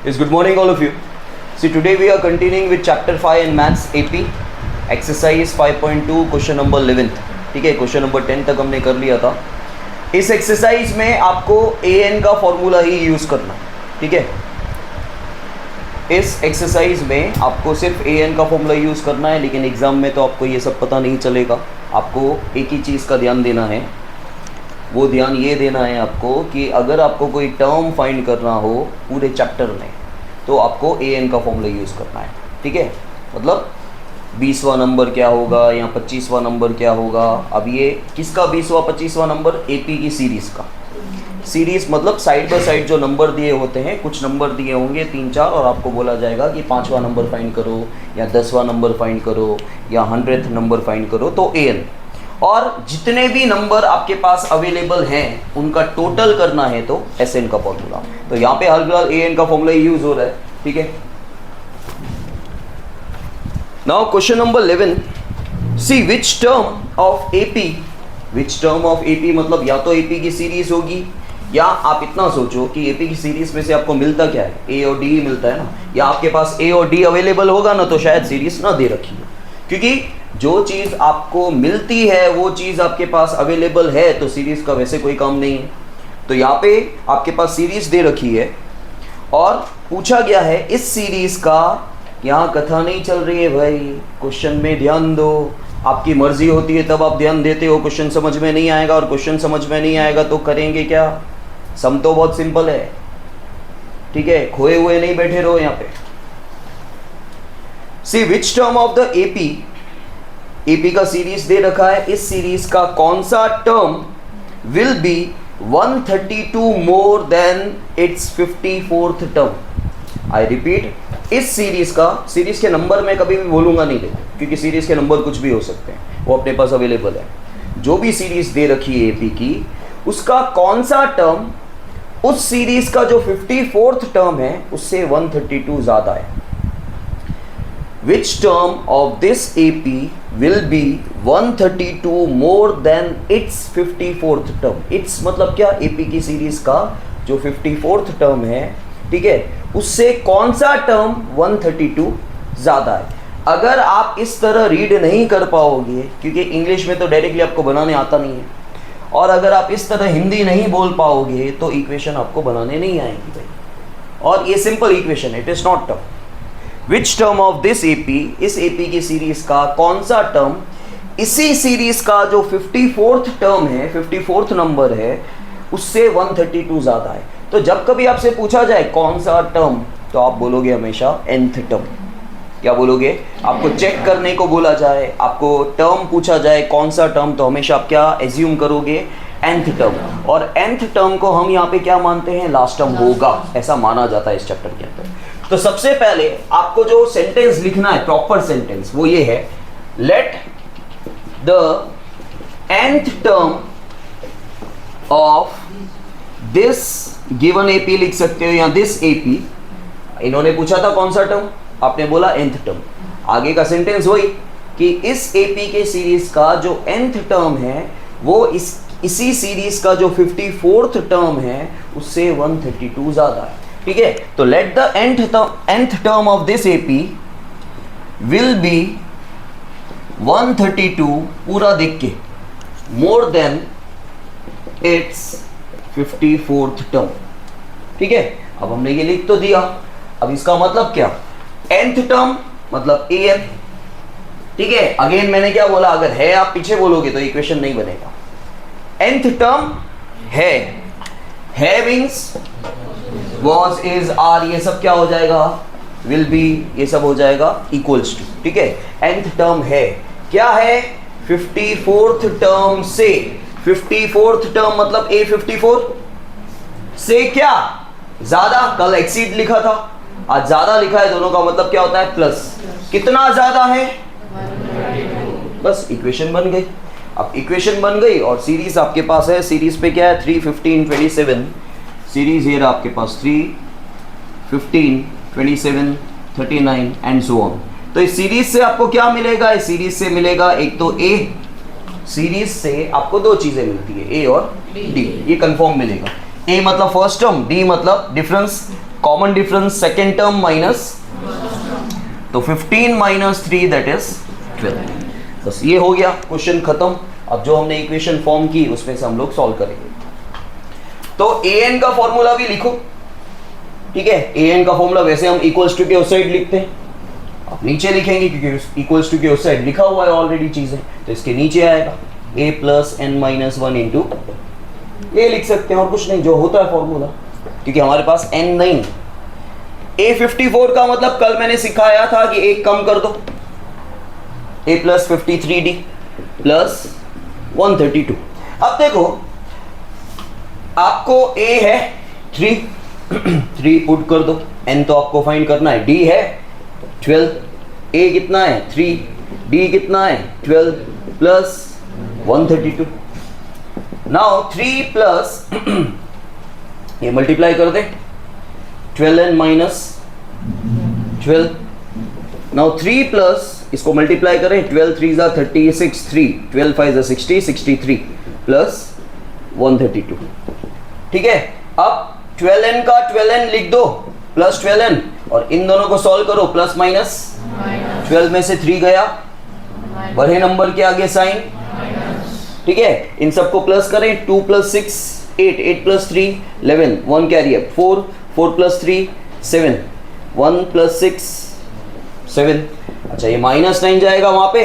Yes, good morning all of you. See, today we are continuing with chapter 5 in maths AP, exercise 5.2, question number 11. ठीक है, question number 10 तक हमने कर लिया था. इस एक्सरसाइज में आपको an का फॉर्मूला ही यूज़ करना, ठीक है. इस एक्सरसाइज में आपको सिर्फ an का फॉर्मूला यूज़ करना है, लेकिन एग्ज़ाम में तो आपको ये सब पता नहीं चलेगा. आपको एक ही चीज़ का ध्यान देना है. वो ध्यान ये देना है आपको कि अगर आपको कोई टर्म फाइंड करना हो पूरे चैप्टर में तो आपको an का फॉर्मूला यूज़ करना है, ठीक है. मतलब 20वां नंबर क्या होगा या 25वां नंबर क्या होगा. अब ये किसका 20वां 25वां नंबर? AP की सीरीज़ का. सीरीज़ मतलब साइड बाय साइड जो नंबर दिए होते हैं, कुछ नंबर दिए होंगे 3-4 और आपको बोला जाएगा कि 5वां नंबर फाइंड करो या 10वां नंबर फाइंड करो या 100th नंबर फाइंड करो, तो an. और जितने भी नंबर आपके पास अवेलेबल हैं उनका टोटल करना है तो SN का फॉर्मूला. तो यहाँ पे हर फिलहाल AN का फॉर्मूला यूज हो रहा है, ठीक है. Now question number 11. See which term of AP, which term of AP मतलब या तो AP की सीरीज होगी या आप इतना सोचो कि AP की सीरीज में से आपको मिलता क्या है, A और D मिलता है ना. या आपके पास A और D अवेलेबल होगा ना तो शायद सीरीज ना दे रखी हो, क्योंकि जो चीज़ आपको मिलती है वो चीज़ आपके पास अवेलेबल है तो सीरीज़ का वैसे कोई काम नहीं है. तो यहाँ पे आपके पास सीरीज़ दे रखी है और पूछा गया है इस सीरीज़ का. यहाँ कथा नहीं चल रही है भाई, क्वेश्चन में ध्यान दो. आपकी मर्जी होती है तब आप ध्यान देते हो, क्वेश्चन समझ में नहीं आएगा और क्वेश्चन समझ में नहीं आएगा तो करेंगे क्या. सम तो बहुत सिंपल है, ठीक है. खोए हुए नहीं बैठे रहो यहाँ पे. See which term of the AP का सीरीज दे रखा है. इस सीरीज का कौन सा term will be 132 more than it's 54th term. I repeat, इस सीरीज का, सीरीज के नंबर मैं कभी भी बोलूंगा नहीं देखो, क्योंकि सीरीज के नंबर कुछ भी हो सकते हैं, वो अपने पास अवेलेबल है. जो भी सीरीज दे रखी है AP की, उसका कौन सा टर्म उस सीरीज का जो 54th टर्म है उससे 132 ज्यादा है. Which term of this AP will be 132 more than its 54th term. Its मतलब क्या? AP की सीरीज का जो 54th टर्म है, ठीक है, उससे कौन सा टर्म 132 ज़्यादा है. अगर आप इस तरह रीड नहीं कर पाओगे, क्योंकि इंग्लिश में तो डायरेक्टली आपको बनाने आता नहीं है, और अगर आप इस तरह हिंदी नहीं बोल पाओगे तो इक्वेशन आपको बनाने नहीं आएगी भाई. और ये सिंपल इक्वेशन है, it is not tough. Which term of this AP, इस AP की सीरीज का कौन सा टर्म इसी सीरीज का जो 54th टर्म है, 54th नंबर है, उससे 132 ज्यादा है. तो जब कभी आपसे पूछा जाए कौन सा टर्म, तो आप बोलोगे हमेशा nth टर्म. क्या बोलोगे? आपको चेक करने को बोला जाए, आपको टर्म पूछा जाए कौन सा टर्म, तो हमेशा आप क्या एज्यूम करोगे? nth term. और nth टर्म को हम यहाँ पे क्या मानते हैं? लास्ट टर्म होगा, ऐसा माना जाता है इस चैप्टर के अंदर. तो सबसे पहले आपको जो सेंटेंस लिखना है, प्रॉपर सेंटेंस, वो ये है, let the nth term of this given AP लिख सकते हो, या दिस AP. इन्होंने पूछा था कौन सा टर्म, आपने बोला nth टर्म. आगे का सेंटेंस वही कि इस AP के सीरीज का जो nth टर्म है वो इसी सीरीज का जो 54th टर्म है उससे 132 ज्यादा है, ठीक है. तो let the nth term of this AP will be 132, पूरा देख के, मोर देन इट्स 54th टर्म, ठीक है. अब हमने ये लिख तो दिया. अब इसका मतलब क्या? nth टर्म मतलब AN, ठीक है. अगेन मैंने क्या बोला, अगर है आप पीछे बोलोगे तो इक्वेशन नहीं बनेगा. nth टर्म है मींस was is are, ये सब क्या हो जाएगा? will be, ये सब हो जाएगा equals to, ठीक है. nth टर्म है, क्या है? 54th टर्म से. 54th टर्म मतलब A54 से क्या ज्यादा. कल एक्सीड लिखा था, आज ज्यादा लिखा है. दोनों का मतलब क्या होता है? प्लस. कितना ज्यादा है? बस इक्वेशन बन गई. अब इक्वेशन बन गई और सीरीज आपके पास है. सीरीज पे क्या है? 3, 15, 27 सीरीज है आपके पास. 3, 15, 27, 39 एंड सो ऑन. तो इस सीरीज से आपको क्या मिलेगा? इस सीरीज से मिलेगा एक तो A. सीरीज से आपको दो चीजें मिलती है, A और D. ये कंफर्म मिलेगा. A मतलब फर्स्ट टर्म, D मतलब difference. Common difference second term minus, तो 15 माइनस 3 दैट इज 12। बस ये हो गया, क्वेश्चन खत्म। अब जो हमने इक्वेशन फॉर्म की उसमें से हम लोग सॉल्व करेंगे। तो an का फॉर्मूला भी लिखो, ठीक है। an का फॉर्मूला वैसे हम इक्वल्स टू के उस साइड लिखते हैं, आप नीचे लिखेंगे क्योंकि इक्वल्स टू के उस साइड लिखा हुआ है ऑलरेडी चीजें, तो इसके नीचे आएगा a plus n minus 1 into ये लिख सकते हैं, और कुछ नहीं, जो होता है फॉर्मूला, क्योंकि हमारे पास n नहीं। a54 का मतलब कल मैंने सिखाया था कि एक कम कर दो, a प्लस 53d प्लस 132। अब देखो आपको a है 3 पुट कर दो, n तो आपको फाइंड करना है, d है 12, a कितना है 3, d कितना है 12 प्लस 132। नाउ 3 प्लस ये मल्टीप्लाई कर दे, 12n माइनस 12। नाउ 3 प्लस इसको मल्टीप्लाई करें, 12 3 जा 36, 3 12 5 जा 60, 63 प्लस 132, ठीक है। अब 12n का 12n लिख दो प्लस 12n, और इन दोनों को सॉल्व करो, प्लस माइनस 12 में से 3 गया, बड़े नंबर के आगे साइन, ठीक है। इन सबको प्लस करें, 2 plus 6 8, 8 plus 3 11, 1 carry up 4, 4 plus 3 7, 1 plus 6 7। अच्छा ये माइनस 9 जाएगा वहां पे,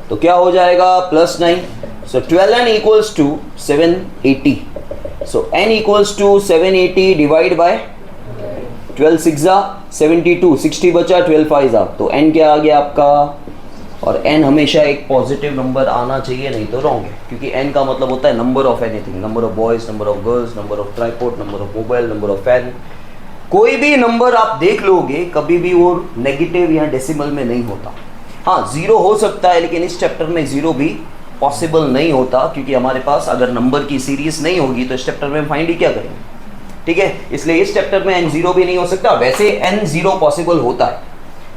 तो क्या हो जाएगा plus 9। So 12n equals to 780। So n equals to 780 divide by 12 6 जा 72, 60 बचा, 12 5 जा, तो n क्या आ गया आपका, और n हमेशा एक पॉजिटिव नंबर आना चाहिए, नहीं तो रॉन्ग है, क्योंकि n का मतलब होता है number of anything, number of boys, number of girls, number of tripod, number of mobile, number of fan. कोई भी नंबर आप देख लोगे कभी भी वो नेगेटिव या डेसिमल में नहीं होता। हाँ जीरो हो सकता है, लेकिन इस चैप्टर में जीरो भी पॉसिबल नहीं होता, क्योंकि हमारे पास अगर नंबर की सीरीज नहीं होगी तो इस चैप्टर में फाइंड ही क्या करेंगे, ठीक है। इसलिए इस चैप्टर में n जीरो भी नहीं हो सकता। वैसे n जीरो पॉसिबल होता है,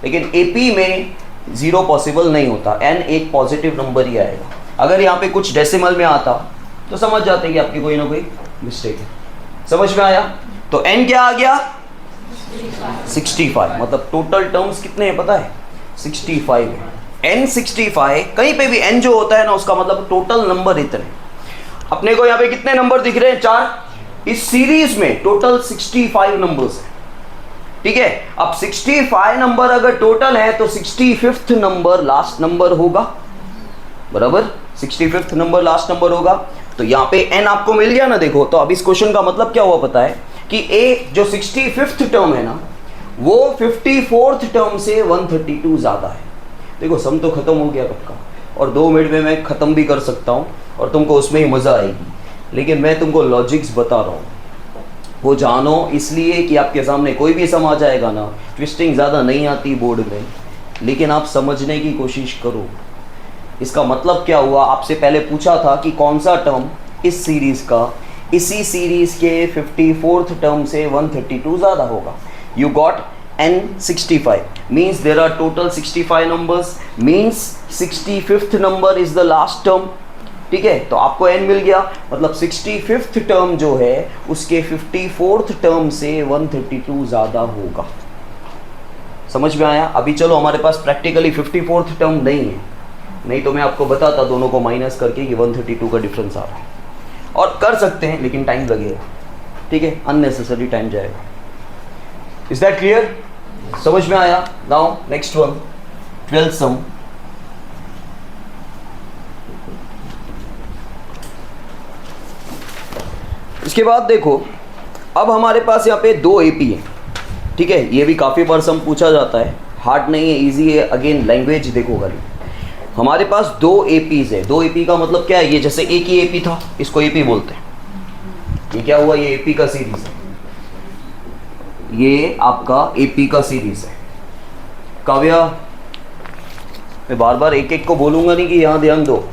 लेकिन AP में जीरो पॉसिबल नहीं होता, n एक पॉजिटिव नंबर ही आएगा। अगर यहाँ पे कुछ डेसिमल में आता तो समझ जाते हैं कि आपकी कोई ना कोई मिस्टेक है। समझ में आया? तो n क्या आ गया 65, मतलब टोटल टर्म्स कितने हैं पता है 65 है। n 65, कहीं पे भी n जो होता है ना उसका मतलब टोटल नंबर इतने। अपने को यहाँ पे कितने नंबर दिख रहे हैं 4, इस सीरीज में टोटल 65 नंबर्स है, ठीक है। अब 65 नंबर अगर टोटल है तो 65th नंबर लास्ट नंबर होगा, बराबर 65th नंबर लास्ट नंबर होगा। तो यहाँ पे n आपको मिल गया ना। देखो तो अब इस क्वेश्चन का मतलब क्या हुआ पता है कि a जो 65th टर्म है ना वो 54th टर्म से 132 ज्यादा है। देखो सम तो खत्म हो गया कब का, और 2 मिनट में मैं खत्म भी कर सकता हूँ और तुमको उसमें ही मजा आएगी, लेकिन मैं तुमको लॉजिक्स बता रहा हूँ, वो जानो इसलिए कि आपके सामने कोई भी सम आ जाएगा ना, ट्विस्टिंग ज़्यादा नहीं आती बोर्ड में, लेकिन आप समझने की कोशिश करो। इसका मतलब क्या हुआ, आपसे पहले पूछा था कि कौन सा टर्म इस सीरीज़ का इसी सीरीज़ के 54th टर्म से 132 ज़्यादा होगा। You got n 65, means there are total 65 numbers, means 65th number is the last term, ठीक है। तो आपको n मिल गया, मतलब 65th टर्म जो है उसके 54th टर्म से 132 ज़्यादा होगा। समझ में आया? अभी चलो हमारे पास प्रैक्टिकली 54th टर्म नहीं है, नहीं तो मैं आपको बताता दोनों को माइनस करके कि 132 का डिफरेंस आ रहा है, और कर सकते हैं लेकिन टाइम लगेगा, ठीक है, अननेसेसरी टाइम जाएगा। Is that clear? समझ में आया? नाउ नेक्स्ट वन, 12th सम। इसके बाद देखो अब हमारे पास यहाँ पे 2 AP है, ठीक है। ये भी काफ़ी बार सम पूछा जाता है, हार्ड नहीं है, इजी है। अगेन लैंग्वेज देखो खाली, हमारे पास 2 APs है। 2 AP का मतलब क्या है, ये जैसे एक ही AP था इसको AP बोलते हैं। ये क्या हुआ, ये AP का सीरीज है, ये आपका AP का सीरीज है। काव्या मैं बार बार एक एक को बोलूंगा नहीं कि यहाँ ध्यान दो,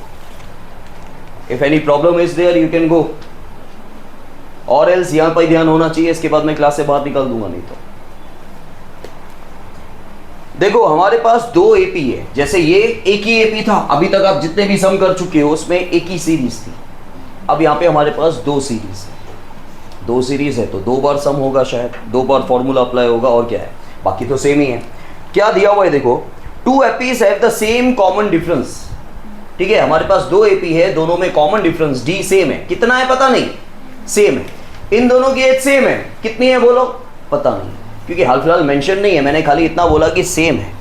if any problem is there you can go, और एल्स यहाँ पर ध्यान होना चाहिए, इसके बाद मैं क्लास से बाहर निकाल दूंगा नहीं तो। देखो हमारे पास 2 AP है, जैसे ये एक ही AP था, अभी तक आप जितने भी सम कर चुके हो उसमें एक ही सीरीज थी। अब यहाँ पे हमारे पास 2 सीरीज है, दो सीरीज है तो दो बार सम होगा, शायद दो बार फॉर्मूला अप्लाई होगा, और क्या है, बाकी तो सेम ही है। क्या दिया हुआ है देखो, two APs have the same common difference. ठीक है, हमारे पास दो एपी है, दोनों में कॉमन डिफरेंस डी सेम है, कितना है पता नहीं, सेम है। इन दोनों की एज सेम है, कितनी है बोलो, पता नहीं, क्योंकि हाल फिलहाल मेंशन नहीं है, मैंने खाली इतना बोला कि सेम है,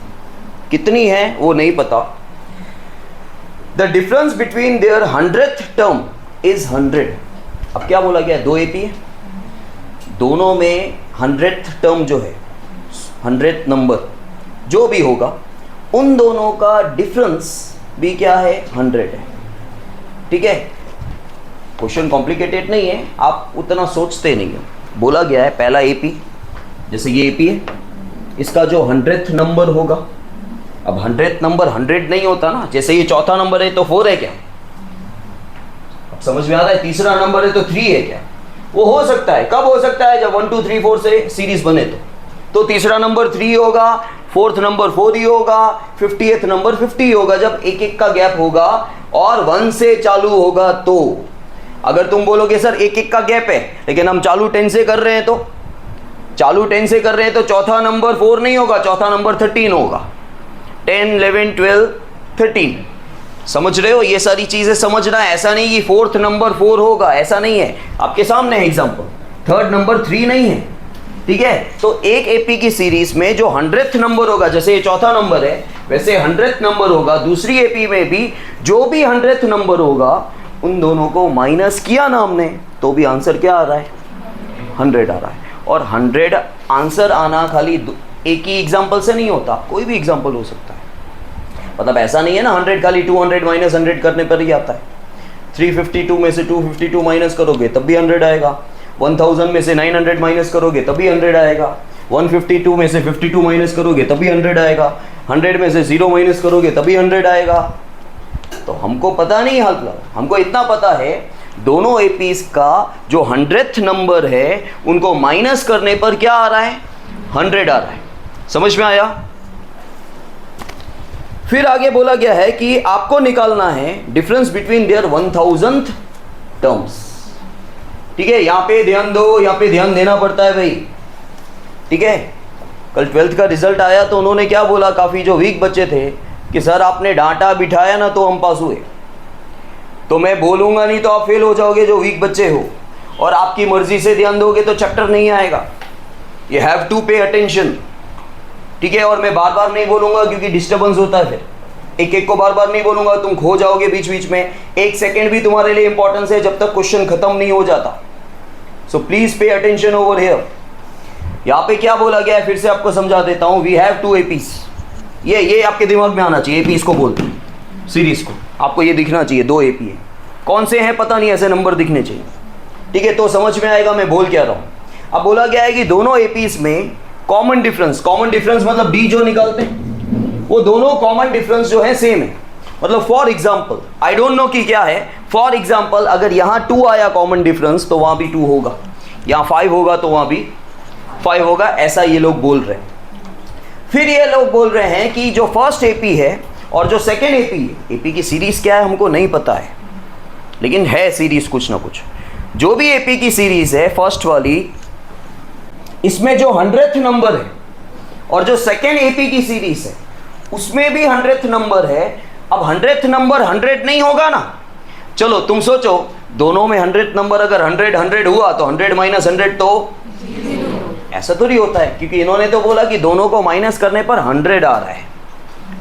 कितनी है वो नहीं पता। The difference between their 100th term is 100। अब क्या बोला गया, दो एपी है, दोनों में 100th टर्म जो है, 100th नंबर जो भी होगा, उन दोनों का डिफरेंस भी क्या है, 100 है। ठीक है, क्वेश्चन कॉम्प्लिकेटेड नहीं है, आप उतना सोचते नहीं हो। बोला गया है पहला एपी, जैसे ये एपी है, इसका जो 100th नंबर होगा, अब 100th नंबर 100 नहीं होता ना, जैसे ये चौथा नंबर है तो 4 है क्या, अब समझ में आ रहा है, तीसरा नंबर है तो 3 है क्या, वो हो सकता है, कब हो सकता है, जब 1 2 3 4 से सीरीज बने तो तीसरा नंबर 3 होगा, फोर्थ नंबर 4 ही होगा, 50th नंबर 50 होगा, जब एक एक का गैप होगा और 1 से चालू होगा। तो अगर तुम बोलोगे सर एक एक का गैप है, लेकिन हम चालू 10 से कर रहे हैं, तो चालू 10 से कर रहे हैं तो चौथा नंबर 4 नहीं होगा, चौथा नंबर 13 होगा, 10 11 12 13। समझ रहे हो, ये सारी चीजें समझना है, ऐसा नहीं कि फोर्थ नंबर 4 होगा, ऐसा नहीं है, आपके सामने है एग्जांपल, थर्ड नंबर 3 नहीं है। ठीक है, तो एक एपी की सीरीज में जो 100th नंबर होगा, जैसे ये चौथा नंबर है वैसे 100th नंबर होगा, दूसरी एपी में भी जो भी 100th नंबर होगा, उन दोनों को माइनस किया ना हमने, तो भी आंसर क्या आ रहा है, 100 आ रहा है। और 100 आंसर आना खाली एक ही एग्जाम्पल से नहीं होता, कोई भी एग्जाम्पल हो सकता है, मतलब ऐसा नहीं है ना 100 खाली 200 माइनस 100 करने पर ही आता है। 352 में से 252 माइनस करोगे तब भी 100 आएगा, 1000 में से 900 माइनस करोगे तभी 100 आएगा, 152 में से 52 माइनस करोगे तभी 100 आएगा, 100 में से 0 माइनस करोगे तभी 100 आएगा। तो हमको पता नहीं हाल फिलहाल, हमको इतना पता है दोनों एपीज का जो 100th नंबर है उनको माइनस करने पर क्या आ रहा है, 100 आ रहा है। समझ में आया। फिर आगे बोला गया है कि आपको निकालना है difference between their 1000th terms. ठीक है, यहां पे ध्यान दो, यहां पे ध्यान देना पड़ता है भाई। ठीक है, कल 12th का रिजल्ट आया तो उन्होंने क्या बोला, काफी जो वीक बच्चे थे, कि सर आपने डांटा बिठाया ना तो हम पास हुए। तो मैं बोलूंगा नहीं तो आप फेल हो जाओगे जो वीक बच्चे हो, और आपकी मर्जी से ध्यान दोगे तो चैप्टर नहीं आएगा। You have to pay attention. ठीक है, और मैं बार बार नहीं बोलूंगा क्योंकि डिस्टर्बेंस होता है, फिर एक एक को बार बार नहीं बोलूंगा, तुम खो जाओगे बीच बीच में। एक सेकेंड भी तुम्हारे लिए इंपॉर्टेंस है जब तक क्वेश्चन खत्म नहीं हो जाता। So please pay attention over here. यहाँ पे क्या बोला गया है फिर से आपको समझा देता हूँ। वी हैव 2 एपीज, ये आपके दिमाग में आना चाहिए। एपीज को बोलते हैं सीरीज को, आपको ये दिखना चाहिए 2 एपी है। कौन से हैं पता नहीं, ऐसे नंबर दिखने चाहिए। ठीक है, तो समझ में आएगा मैं बोल क्या रहा हूँ। अब बोला गया है कि दोनों एपीज में कॉमन डिफरेंस मतलब डी जो निकालते हैं वो दोनों कॉमन डिफरेंस जो है सेम है। मतलब for example, I don't know कि क्या है, फॉर एग्जाम्पल अगर यहाँ 2 आया कॉमन डिफरेंस तो वहां भी 2 होगा, यहाँ 5 होगा तो वहां भी 5 होगा, ऐसा ये लोग बोल रहे हैं। फिर ये लोग बोल रहे हैं कि जो फर्स्ट एपी है और जो सेकेंड एपी है, एपी की सीरीज क्या है हमको नहीं पता है, लेकिन है सीरीज कुछ ना कुछ। जो भी एपी की सीरीज है फर्स्ट वाली, इसमें जो 100th नंबर है और जो सेकेंड एपी की सीरीज है उसमें भी 100th नंबर है। अब 100th नंबर 100 नहीं होगा ना, चलो तुम सोचो दोनों में 100th नंबर अगर 100 हुआ तो 100 माइनस 100 तो ऐसा तो नहीं होता है, क्योंकि इन्होंने तो बोला कि दोनों को माइनस करने पर 100 आ रहा है।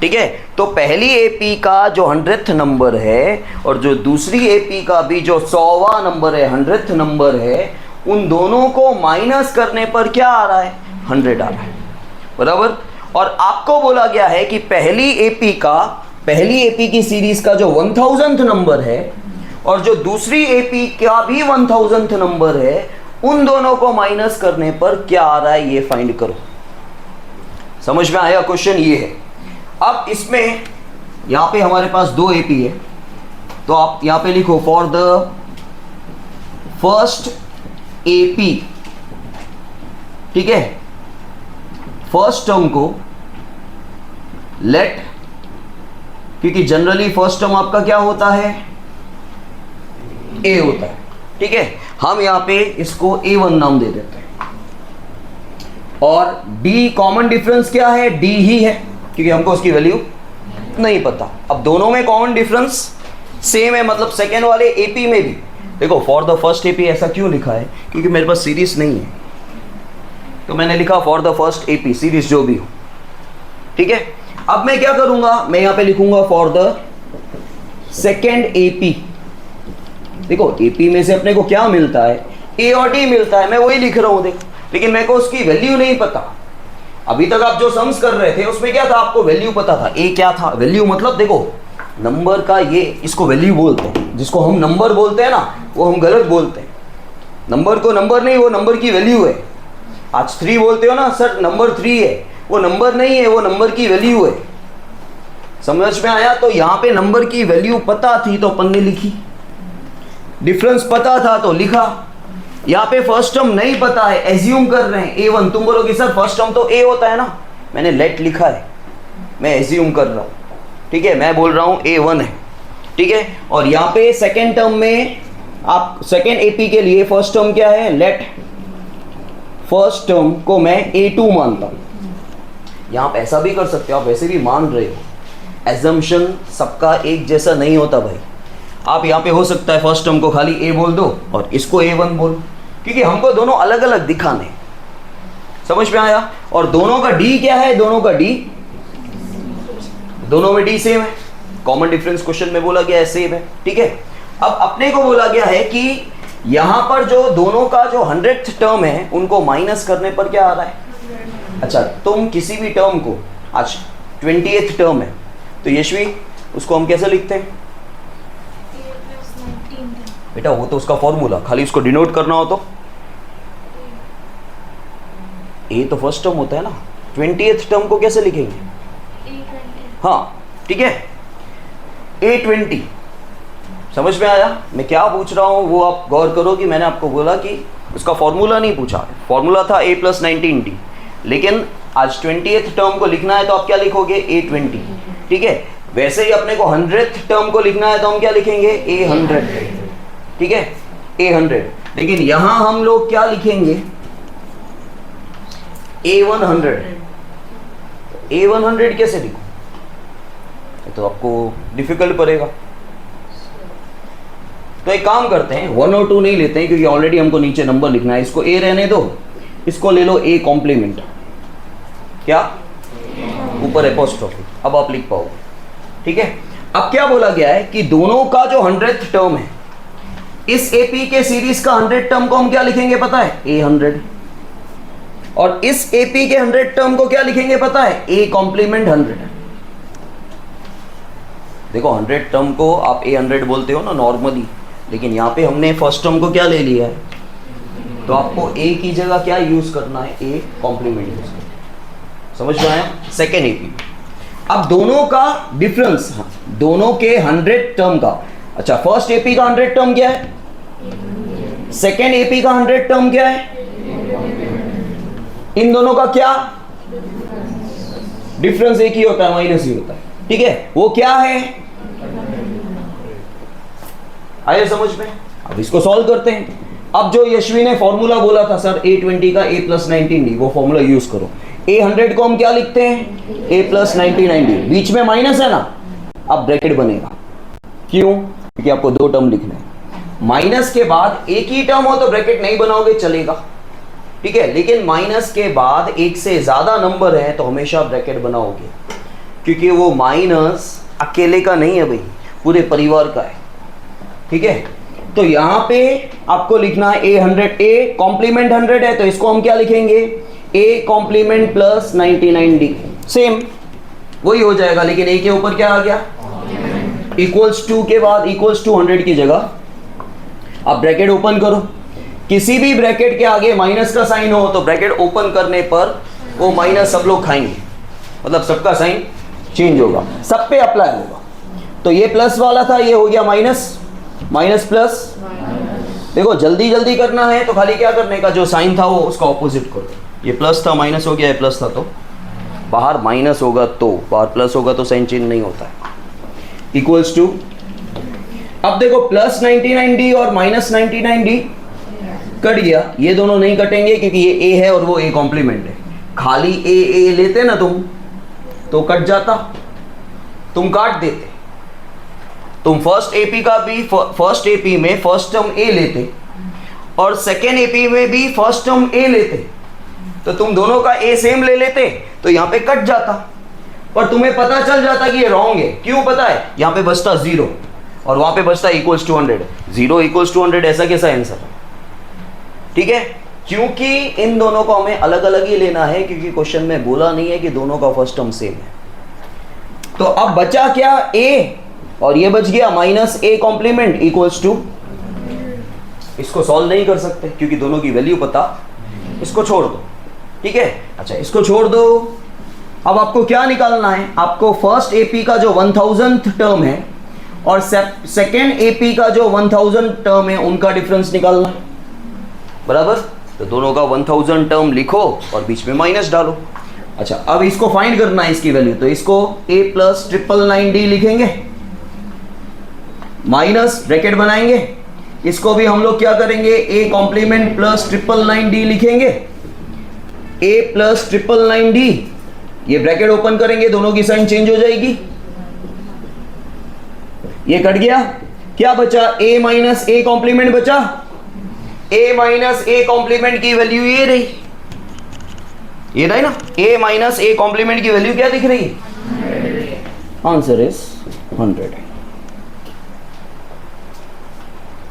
ठीक है, तो पहली एपी का जो 100th नंबर है और जो दूसरी एपी का भी जो 100वां नंबर है 100th नंबर है, उन दोनों को माइनस करने पर क्या आ रहा है, 100 आ रहा है, बराबर। और आपको बोला गया है कि पहली एपी की सीरीज का जो 1000th नंबर है और जो दूसरी एपी का भी 1000th नंबर है, उन दोनों को माइनस करने पर क्या आ रहा है ये फाइंड करो। समझ में आया क्वेश्चन ये है। अब इसमें यहां पे हमारे पास 2 एपी है, तो आप यहां पे लिखो फॉर द फर्स्ट एपी। ठीक है, फर्स्ट टर्म को लेट, क्योंकि जनरली फर्स्ट टर्म आपका क्या होता है, ए होता है। ठीक है, हम यहाँ पे इसको A1 नाम दे देते हैं। और D कॉमन डिफरेंस क्या है? D ही है, क्योंकि हमको उसकी वैल्यू नहीं पता। अब दोनों में कॉमन डिफरेंस सेम है, मतलब सेकेंड वाले AP में भी देखो फॉर द फर्स्ट AP ऐसा क्यों लिखा है? क्योंकि मेरे पास सीरीज नहीं है, तो मैंने लिखा for the first AP, series जो भी हो, ठीक है। अब मैं क्या करूंगा, मैं यहां पे लिखूंगा फॉर द सेकेंड AP। देखो AP में से अपने को क्या मिलता है? A और D मिलता है, मैं वही लिख रहा हूं देख, लेकिन मेरे को उसकी वैल्यू नहीं पता। अभी तक आप जो सम्स कर रहे थे उसमें क्या था? आपको वैल्यू पता था। A क्या था? वैल्यू मतलब देखो नंबर का ये, इसको वैल्यू बोलते हैं। जिसको हम नंबर बोलते हैं ना, वो हम गलत बोलते हैं। नंबर को नंबर नहीं, वो नंबर की वैल्यू है। आज 3 बोलते हो ना, सर नंबर 3 है, वो नंबर नहीं है, वो नंबर की वैल्यू है। समझ में आया? तो यहाँ पे नंबर की वैल्यू पता थी तो अपन ने लिखी, डिफरेंस पता था तो लिखा। यहाँ पे फर्स्ट टर्म नहीं पता है, एज्यूम कर रहे हैं A1। तुम बोलोगे सर फर्स्ट टर्म तो A होता है ना, मैंने लेट लिखा है, मैं एज्यूम कर रहा हूँ, ठीक है। मैं बोल रहा हूँ A1 है, ठीक है। और यहाँ पे सेकेंड टर्म में आप सेकेंड AP के लिए फर्स्ट टर्म क्या है? लेट फर्स्ट टर्म को मैं A2 मानता हूँ। यहाँ आप ऐसा भी कर सकते हो, आप वैसे भी मान रहे हो। एजम्पशन सबका एक जैसा नहीं होता भाई। आप यहाँ पे हो सकता है फर्स्ट टर्म को खाली A बोल दो और इसको A1 बोलो, क्योंकि हमको दोनों अलग अलग दिखाने। समझ में आया? और दोनों का D क्या है? दोनों का D, दोनों में D सेम है। कॉमन डिफरेंस क्वेश्चन में बोला गया है सेम है, ठीक है। अब अपने को बोला गया है कि यहां पर जो दोनों का जो 100th टर्म है उनको माइनस करने पर क्या आ रहा है? अच्छा, तुम किसी भी टर्म को, आज 20th टर्म है तो यशवी उसको हम कैसे लिखते हैं बेटा? वो तो उसका फॉर्मूला, खाली उसको डिनोट करना हो तो A तो फर्स्ट टर्म होता है ना। 20th टर्म को कैसे लिखेंगे? हाँ ठीक है, A20। समझ में आया मैं क्या पूछ रहा हूँ? वो आप गौर करो कि मैंने आपको बोला कि उसका फॉर्मूला नहीं पूछा, फॉर्मूला था A + 19D, लेकिन आज 20th टर्म को लिखना है तो आप क्या लिखोगे? A20, ठीक है। वैसे ही अपने को 100th टर्म को लिखना है तो हम क्या लिखेंगे? A100, ठीक है, A100। लेकिन यहां हम लोग क्या लिखेंगे? A100। A100 कैसे लिखो? तो आपको डिफिकल्ट पड़ेगा। तो एक काम करते हैं, 1 और 2 नहीं लेते हैं क्योंकि ऑलरेडी हमको नीचे नंबर लिखना है। इसको A रहने दो, इसको ले लो A कॉम्प्लीमेंट, क्या ऊपर एपोस्ट्रोफी, अब आप लिख पाओगे, ठीक है। अब क्या बोला गया है कि दोनों का जो 100th टर्म है, इस AP के सीरीज का 100 टर्म को हम क्या लिखेंगे पता है? A100। और इस AP के 100 टर्म को क्या लिखेंगे पता है? A complement 100। देखो 100 टर्म को आप A100 बोलते हो ना नॉर्मली, लेकिन यहाँ पे हमने फर्स्ट टर्म को क्या ले लिया है, तो आपको A की जगह क्या यूज करना है? A कॉम्प्लीमेंट यूज करना। समझ में आया? Second AP। अब दोनों का डिफरेंस, दोनों के 100 टर्म का, अच्छा फर्स्ट AP का 100 टर्म क्या है? सेकेंड AP का 100 टर्म क्या है? इन दोनों का क्या डिफरेंस? एक ही होता है, माइनस ही होता है, ठीक है। वो क्या है? आइए समझ में। अब इसको सॉल्व करते हैं। अब जो यशवी ने फॉर्मूला बोला था सर A20 का A + 19D, वो फॉर्मूला यूज करो। A100 को हम क्या लिखते हैं? A + 99D, बीच में माइनस है ना, अब ब्रैकेट बनेगा। क्यों? क्योंकि आपको 2 टर्म लिखना है। माइनस के बाद एक ही टर्म हो तो ब्रैकेट नहीं बनाओगे, चलेगा, ठीक है। लेकिन माइनस के बाद एक से ज्यादा नंबर है तो हमेशा ब्रैकेट बनाओगे, क्योंकि वो माइनस अकेले का नहीं है भाई, पूरे परिवार का है, ठीक है। तो यहां पे आपको लिखना है A100, A कॉम्प्लीमेंट 100 है तो इसको हम क्या लिखेंगे? A कॉम्प्लीमेंट + 99D, सेम वही हो जाएगा, लेकिन A के ऊपर क्या आ गया? =2 के बाद =100 की जगह अब ब्रैकेट ओपन करो। किसी भी ब्रैकेट के आगे माइनस का साइन हो तो ब्रैकेट ओपन करने पर वो माइनस सब लोग खाएंगे, मतलब सबका साइन चेंज होगा, सब पे अप्लाई होगा। तो ये प्लस वाला था, ये हो गया माइनस, माइनस प्लस। देखो जल्दी जल्दी करना है तो खाली क्या करने का, जो साइन था वो उसका ऑपोजिट करो। ये प्लस था, माइनस हो गया, ये प्लस था तो बाहर माइनस होगा, तो बाहर प्लस होगा तो साइन चेंज नहीं होता है। =, अब देखो +99D और -99D कट गया, ये दोनों नहीं कटेंगे क्योंकि ये ए है और वो ए कॉम्प्लीमेंट है। खाली ए लेते ना तुम तो कट जाता, तुम काट देते। तुम फर्स्ट एपी में फर्स्ट टर्म ए लेते और सेकेंड एपी में भी फर्स्ट टर्म ए लेते, तो तुम दोनों का ए सेम ले लेते तो यहां पे कट जाता, पर तुम्हें पता चल जाता कि ये रॉन्ग है। क्यों पता है? यहां पे बचता 0 और वहां पे बचता इक्वल्स टू 100। 0 इक्वल्स टू 100 ऐसा कैसा आंसर है? ठीक है, क्योंकि इन दोनों को हमें अलग अलग ही लेना है, क्योंकि क्वेश्चन में बोला नहीं है कि दोनों का फर्स्ट टर्म सेम है। तो अब बचा क्या? ए, और ये बच गया minus A complement equals to, इसको सॉल्व नहीं कर सकते क्योंकि दोनों की वैल्यू पता, इसको छोड़ दो। ठीक है, अच्छा इसको छोड़ दो। अब आपको क्या निकालना है? आपको फर्स्ट एपी का जो 1000th टर्म है और सेकेंड एपी का जो 1000 टर्म है उनका डिफरेंस निकालना है, बराबर। तो दोनों का 1000 टर्म लिखो और बीच में माइनस डालो। अच्छा, अब इसको फाइंड करना है इसकी वैल्यू, तो इसको a प्लस 999d लिखेंगे, माइनस ब्रैकेट बनाएंगे। इसको भी हम लोग क्या करेंगे? a कॉम्प्लीमेंट प्लस 999d लिखेंगे, a प्लस 999d, ये ब्रैकेट ओपन करेंगे, दोनों की साइन चेंज हो जाएगी, ये कट गया। क्या बचा? a माइनस a कॉम्प्लीमेंट बचा। a माइनस a कॉम्प्लीमेंट की वैल्यू ये रही, ये रही ना, a माइनस a कॉम्प्लीमेंट की वैल्यू क्या दिख रही? Answer is 100।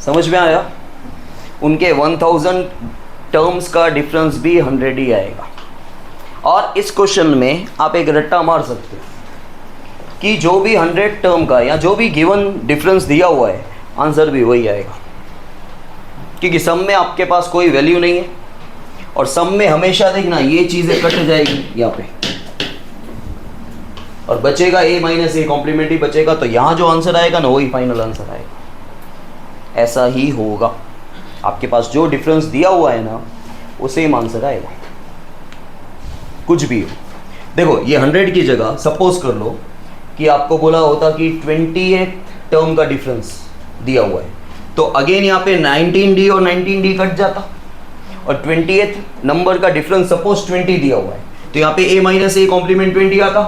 समझ में आया? उनके 1000 टर्म्स का डिफरेंस भी 100 ही आएगा। और इस क्वेश्चन में आप एक रट्टा मार सकते हो कि जो भी 100 टर्म का या जो भी गिवन डिफरेंस दिया हुआ है आंसर भी वही आएगा, क्योंकि सम में आपके पास कोई वैल्यू नहीं है और सम में हमेशा देखना ये चीजें कट जाएगी यहाँ पे और बचेगा a माइनस a कॉम्प्लीमेंट ही बचेगा, तो यहाँ जो आंसर आएगा ना वही फाइनल आंसर आएगा। ऐसा ही होगा, आपके पास जो डिफरेंस दिया हुआ है ना वो सेम आंसर आएगा, कुछ भी हो। देखो ये 100 की जगह सपोज कर लो कि आपको बोला होता कि 20th टर्म का डिफरेंस दिया हुआ है, तो अगेन यहाँ पे 19d और 19d कट जाता और 20th नंबर का डिफरेंस सपोज 20 दिया हुआ है, तो यहाँ पे a माइनस a कॉम्प्लीमेंट 20 आता,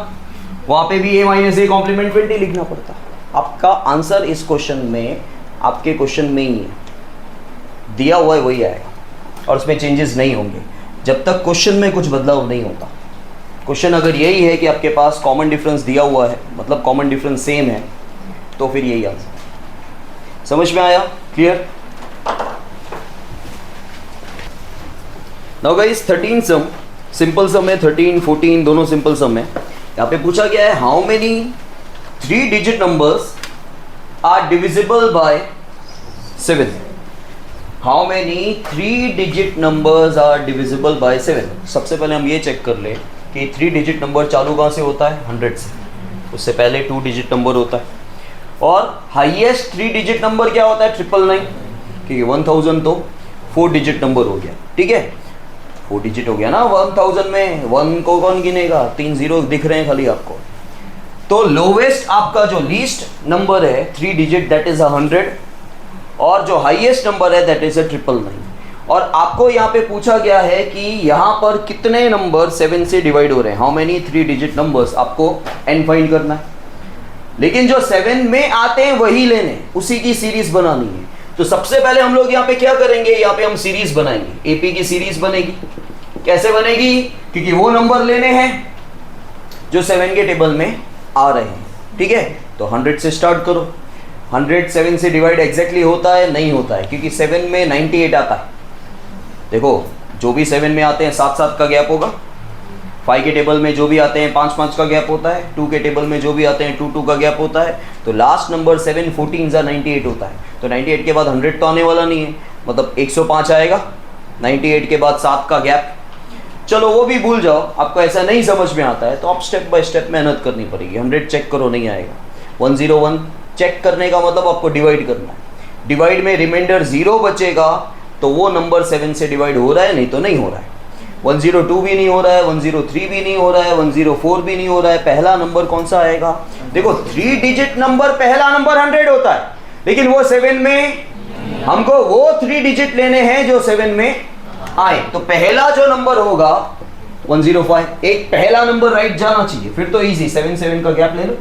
वहाँ पे भी a माइनस a कॉम्प्लीमेंट 20 लिखना पड़ता। आपका आंसर इस क्वेश्चन में, आपके क्वेश्चन में ही है, दिया हुआ है वही आएगा और उसमें चेंजेस नहीं होंगे जब तक क्वेश्चन में कुछ बदलाव नहीं होता। क्वेश्चन अगर यही है कि आपके पास कॉमन डिफरेंस दिया हुआ है, मतलब कॉमन डिफरेंस सेम है, तो फिर यही आंसर। समझ में आया? क्लियर? नाउ गाइस 13 सम, सिंपल सम है, 13 14 दोनों सिंपल सम है। यहाँ पे पूछा गया है how many 3 digit numbers are divisible by 7। How many 3 digit numbers are divisible by 7। सबसे पहले हम ये चेक कर ले कि 3 डिजिट नंबर चालू कहाँ से होता है? 100 से। उससे पहले 2 डिजिट नंबर होता है और हाईएस्ट 3 डिजिट नंबर क्या होता है? 999, क्योंकि 1000 तो 4 डिजिट नंबर हो गया। ठीक है, 4 डिजिट हो गया ना 1000 में, 1 को कौन गिनेगा? 3 जीरो दिख रहे हैं खाली आपको। तो लोवेस्ट आपका जो लीस्ट नंबर है 3 डिजिट दैट इज 100 और जो हाईएस्ट नंबर है दैट इज 999। और आपको यहाँ पे पूछा गया है कि यहाँ पर कितने नंबर 7 से डिवाइड हो रहे हैं, हाउ मेनी 3 डिजिट नंबर्स, आपको n फाइंड करना है। लेकिन जो 7 में आते हैं वही लेने, उसी की सीरीज बनानी है। तो सबसे पहले हम लोग यहाँ पे क्या करेंगे? यहाँ पे हम सीरीज बनाएंगे, एपी की सीरीज बनेगी। कैसे बनेगी? क्योंकि वो नंबर लेने हैं जो 7 के टेबल में आ रहे हैं। ठीक है, तो 100 से स्टार्ट करो। 100 7 से डिवाइड एग्जैक्टली होता है? नहीं होता है, क्योंकि 7 में 98 आता है। देखो जो भी 7 में आते हैं 7 का गैप होगा, 5 के टेबल में जो भी आते हैं 5 का गैप होता है, 2 के टेबल में जो भी आते हैं 2 का गैप होता है। तो लास्ट नंबर 7 14 सा 98 होता है। तो 98 के बाद 100 तो आने वाला नहीं है, मतलब 105 आएगा। 98 के बाद 7 का गैप, चलो वो भी भूल जाओ, आपको ऐसा नहीं समझ में आता है तो आप स्टेप बाय स्टेप मेहनत करनी पड़ेगी। 100 चेक करो, नहीं आएगा। 101 चेक करने का मतलब आपको डिवाइड करना है। डिवाइड में रिमाइंडर 0 बचेगा तो वो नंबर 7 से डिवाइड हो रहा है, नहीं तो नहीं हो रहा है। 102 भी नहीं हो रहा है, 103 भी नहीं हो रहा है, 104 भी नहीं हो रहा है। पहला नंबर कौन सा आएगा? देखो 3 डिजिट नंबर पहला नंबर 100 होता है, लेकिन वो 7 में हमको वो 3 डिजिट लेने हैं जो 7 में आए। तो पहला जो नंबर होगा 105, एक पहला नंबर राइट जाना चाहिए, फिर तो इजी, 7 7 का गैप ले लो,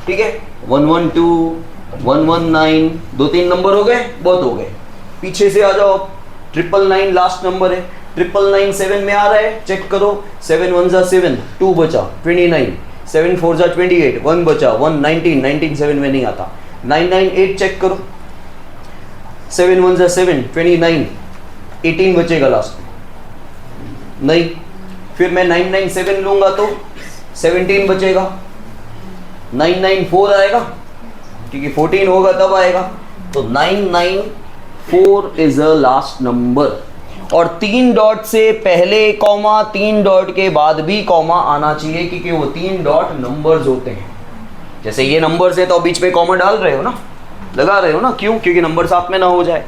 ठीक है। 112, 119, 2-3 नंबर हो गए, बहुत हो गए। पीछे से आ जाओ, 999 लास्ट नंबर है, 999 7 में आ रहा है, चेक करो। 7 1 जा 7, 2 बचा 29, 7 4 जा 28, 1 बचा 1 19, 19 7 में नहीं आता। 998 चेक करो, 7 1 जा 7, 29, 18 बचेगा लास्ट में, नहीं। फिर मैं 997 लूंगा तो 17 बचेगा, 994 आएगा, क्योंकि 14 होगा तब आएगा। तो 994 इज अ लास्ट नंबर। और 3 डॉट से पहले कॉमा, 3 डॉट के बाद भी कॉमा आना चाहिए, क्योंकि वो 3 डॉट नंबर्स होते हैं। जैसे ये नंबर्स है तो बीच में कॉमा डाल रहे हो ना, लगा रहे हो ना, क्यों? क्योंकि नंबर साथ में ना हो जाए।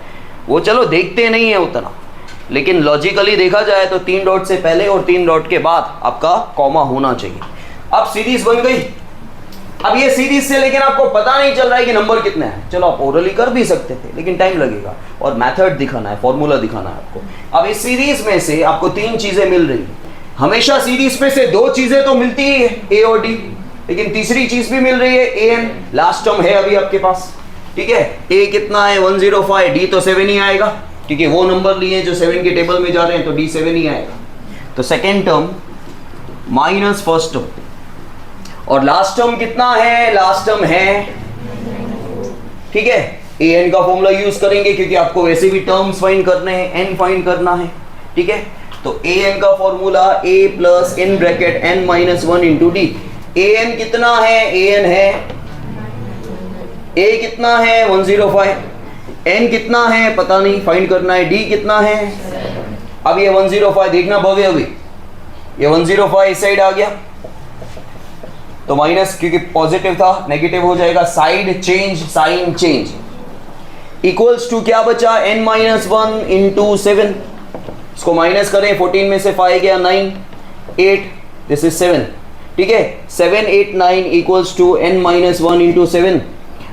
वो चलो देखते नहीं है उतना, लेकिन लॉजिकली देखा जाए तो 3 डॉट से पहले और 3 डॉट के बाद आपका कॉमा होना चाहिए। अब सीरीज बन गई। अब ये सीरीज से लेकिन आपको पता नहीं चल रहा है कि नंबर कितने हैं। चलो आप ओरली कर भी सकते थे, लेकिन टाइम लगेगा और मेथड दिखाना है, फॉर्मूला दिखाना है आपको। अब इस सीरीज में से आपको 3 चीजें मिल रही है। हमेशा सीरीज में से 2 चीजें तो मिलती ही है, ए और डी, लेकिन तीसरी चीज भी मिल रही है, ए एन। लास्ट टर्म है अभी आपके पास, ठीक है। ए कितना है 105, डी तो 7 ही आएगा, क्योंकि वो नंबर लिए जो 7 के टेबल में जा रहे हैं, तो डी 7 ही आएगा। तो second term minus first term, और लास्ट टर्म कितना है? लास्ट टर्म है, ठीक है। ए एन का फॉर्मूला यूज करेंगे, क्योंकि आपको वैसे भी टर्म्स फाइंड करने हैं, एन फाइंड करना है, ठीक है। तो ए एन का formula A plus in bracket N minus 1 into D. A N कितना है? ए एन है, ए कितना है 105, एन कितना है पता नहीं, फाइंड करना है। डी कितना है? अब ये 105 देखना भव्य, अभी ये 105 इस साइड आ गया तो माइनस, क्योंकि पॉजिटिव था नेगेटिव हो जाएगा। Side change, sign change, equals to क्या बचा? n minus 1 into 7। इसको माइनस करें, 14 में से 5 गया 9, 8, दिस इज 7, ठीक है। 7 8 9 equals to n minus 1 into 7।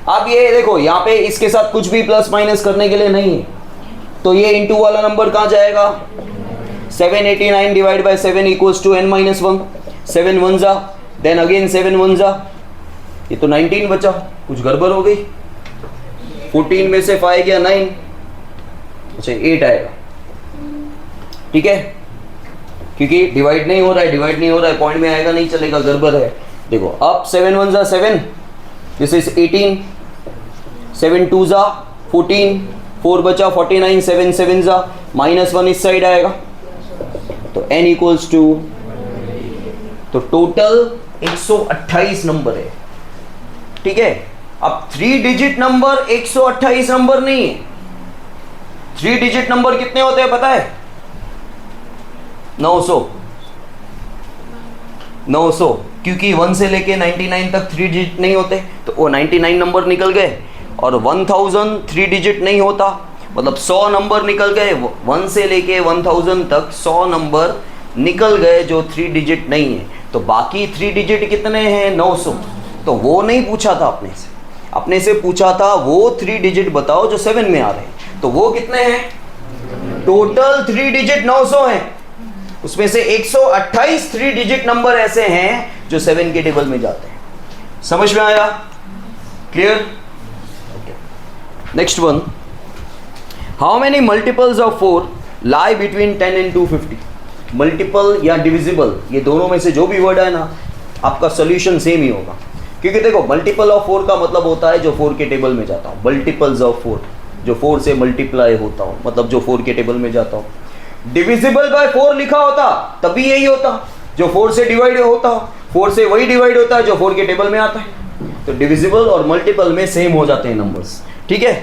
अब ये देखो, यहाँ पे इसके साथ कुछ भी प्लस माइनस करने के लिए नहीं है, तो ये इंटू वाला नंबर कहाँ जाएगा? 789 divide by 7 equals to n minus 1। 7 1 जा, देन अगेन 7 1 जा, ये तो 19 बचा, कुछ गड़बड़ हो गई। 14 में से 5 गया 9, अच्छा 8 आएगा, ठीक है। क्योंकि डिवाइड नहीं हो रहा है, डिवाइड नहीं हो रहा है, पॉइंट में आएगा नहीं चलेगा, गड़बड़ है। देखो अब 7 1 जा 7, दिस इज 18, 7 2 जा 14, 4 बचा 49, 7 7 जा माइनस 1 इस साइड आएगा, तो n इक्वल्स टू, तो टोटल 128 नंबर है, ठीक है। अब 3 डिजिट नंबर 128 नंबर नहीं है। 3 डिजिट नंबर कितने होते हैं पता है? 900, क्योंकि 1 से लेके 99 तक 3 डिजिट नहीं होते, तो वो 99 नंबर निकल गए। और 1000 3 डिजिट नहीं होता, मतलब 100 नंबर निकल गए। 1 से लेके 1000 तक 100 नंबर निकल गए जो 3 डिजिट नहीं है। तो बाकी 3 डिजिट कितने हैं? 900। तो वो नहीं पूछा था अपने से पूछा था वो 3 डिजिट बताओ जो 7 में आ रहे हैं। तो वो कितने हैं? टोटल 3 डिजिट 900 हैं, उसमें से 128 3 डिजिट नंबर ऐसे हैं जो 7 के टेबल में जाते हैं। समझ में आया? Clear? Next one, how many multiples of 4 lie between 10 and 250? Multiple या डिविजिबल, ये दोनों में से जो भी वर्ड है ना, आपका सोल्यूशन सेम ही होगा। क्योंकि देखो मल्टीपल ऑफ 4 का मतलब होता है जो 4 के टेबल में जाता हूँ। मल्टीपल्स ऑफ 4, जो 4 से मल्टीप्लाई होता हूँ, मतलब जो 4 के टेबल में जाता हूँ। डिविजिबल बाय 4 लिखा होता तभी यही होता, जो 4 से डिवाइड होता, 4 से वही डिवाइड होता है जो 4 के टेबल में आता है। तो डिविजिबल और मल्टीपल में सेम हो जाते हैं नंबर्स, ठीक है।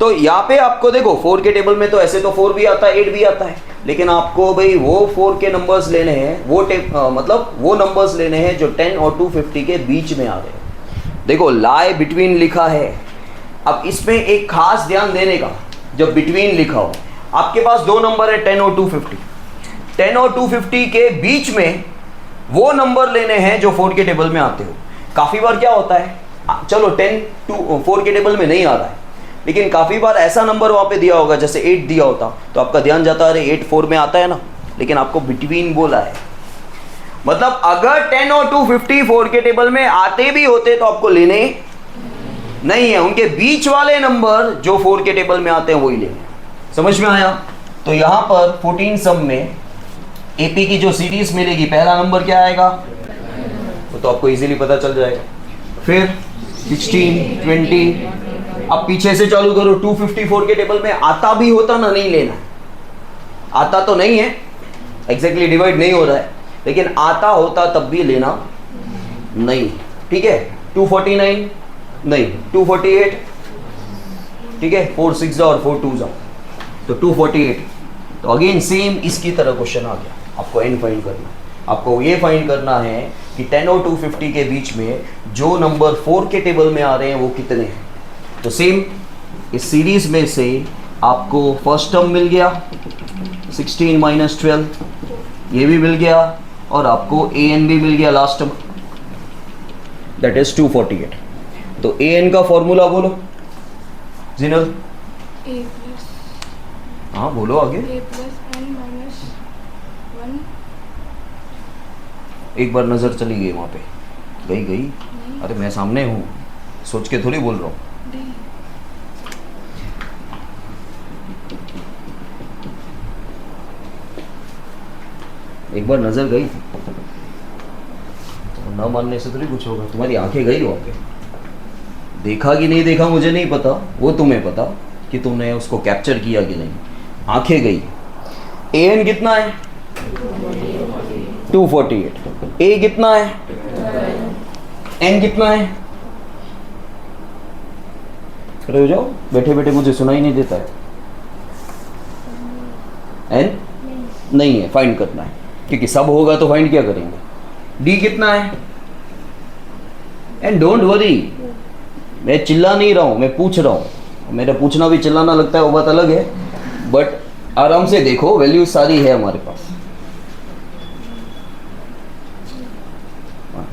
तो यहाँ पे आपको देखो 4 के टेबल में तो ऐसे तो 4 भी आता है, 8 भी आता है, लेकिन आपको भाई वो 4 के नंबर्स लेने हैं, वो मतलब वो नंबर्स लेने हैं जो 10 और 250 के बीच में आ रहे हैं। देखो लाई बिटवीन लिखा है, अब इसमें एक खास ध्यान देने का, जब बिटवीन लिखा हो, आपके पास 2 नंबर है 10 और 250, 10 और 250 के बीच में वो नंबर लेने हैं जो 4 के टेबल में आते हो। काफ़ी बार क्या होता है, चलो 10 4 के टेबल में नहीं आ रहा है, लेकिन काफ़ी बार ऐसा नंबर वहाँ पे दिया होगा, जैसे 8 दिया होता तो आपका ध्यान जाता अरे 8 4 में आता है ना, लेकिन आपको बिटवीन बोला है। मतलब अगर 10 और 254 के टेबल में आते भी होते तो आपको लेने नहीं है, उनके बीच वाले नंबर जो 4 के टेबल में आते हैं वही लेने। समझ में आया? तो यहां पर 14 सम में एपी की जो सीरीज मिलेगी, पहला नंबर क्या आएगा वो तो आपको इजीली पता चल जाएगा। फिर 16 20, अब पीछे से चालू करो। 254 के टेबल में आता भी होता ना, नहीं लेना। आता तो नहीं है, एग्जैक्टली डिवाइड नहीं हो रहा है, लेकिन आता होता तब भी लेना नहीं। ठीक है, 249 नहीं, 248 ठीक है, 4 6 और 4 2 तो 248। तो अगेन सेम इसकी तरह क्वेश्चन आ गया, आपको एन फाइंड करना। आपको ये फाइंड करना है कि 10 और 250 के बीच में जो नंबर 4 के टेबल में आ रहे हैं वो कितने हैं। तो सेम इस सीरीज में से आपको फर्स्ट टर्म मिल गया 16 माइनस 12, ये भी मिल गया, और आपको ए एन भी मिल गया लास्ट टर्म, दैट इज 248। तो ए एन का फॉर्मूला बोलो जिनल। a plus हाँ बोलो आगे। a plus n minus 1 एक बार नज़र चली गई वहाँ पे, गई। अरे मैं सामने हूँ, सोच के थोड़ी बोल रहा हूँ। d एक बार नज़र गई, तो न मानने से थोड़ी कुछ होगा। तुम्हारी आंखें गई वहाँ पे, देखा कि नहीं देखा मुझे नहीं पता, वो तुम्हें पता कि तुमने उसको कैप्चर किया कि नहीं। आंखें गई। ए एन कितना है 248, ए कितना है, एन कितना है। खड़े हो जाओ, बैठे बैठे मुझे सुनाई नहीं देता है। एन नहीं है, फाइंड करना है, क्योंकि सब होगा तो फाइंड क्या करेंगे। डी कितना है, एंड डोंट वरी, मैं चिल्ला नहीं रहा हूँ, मैं पूछ रहा हूँ। मेरा पूछना भी चिल्लाना लगता है वो बात अलग है, बट आराम से देखो, वैल्यू सारी है हमारे पास।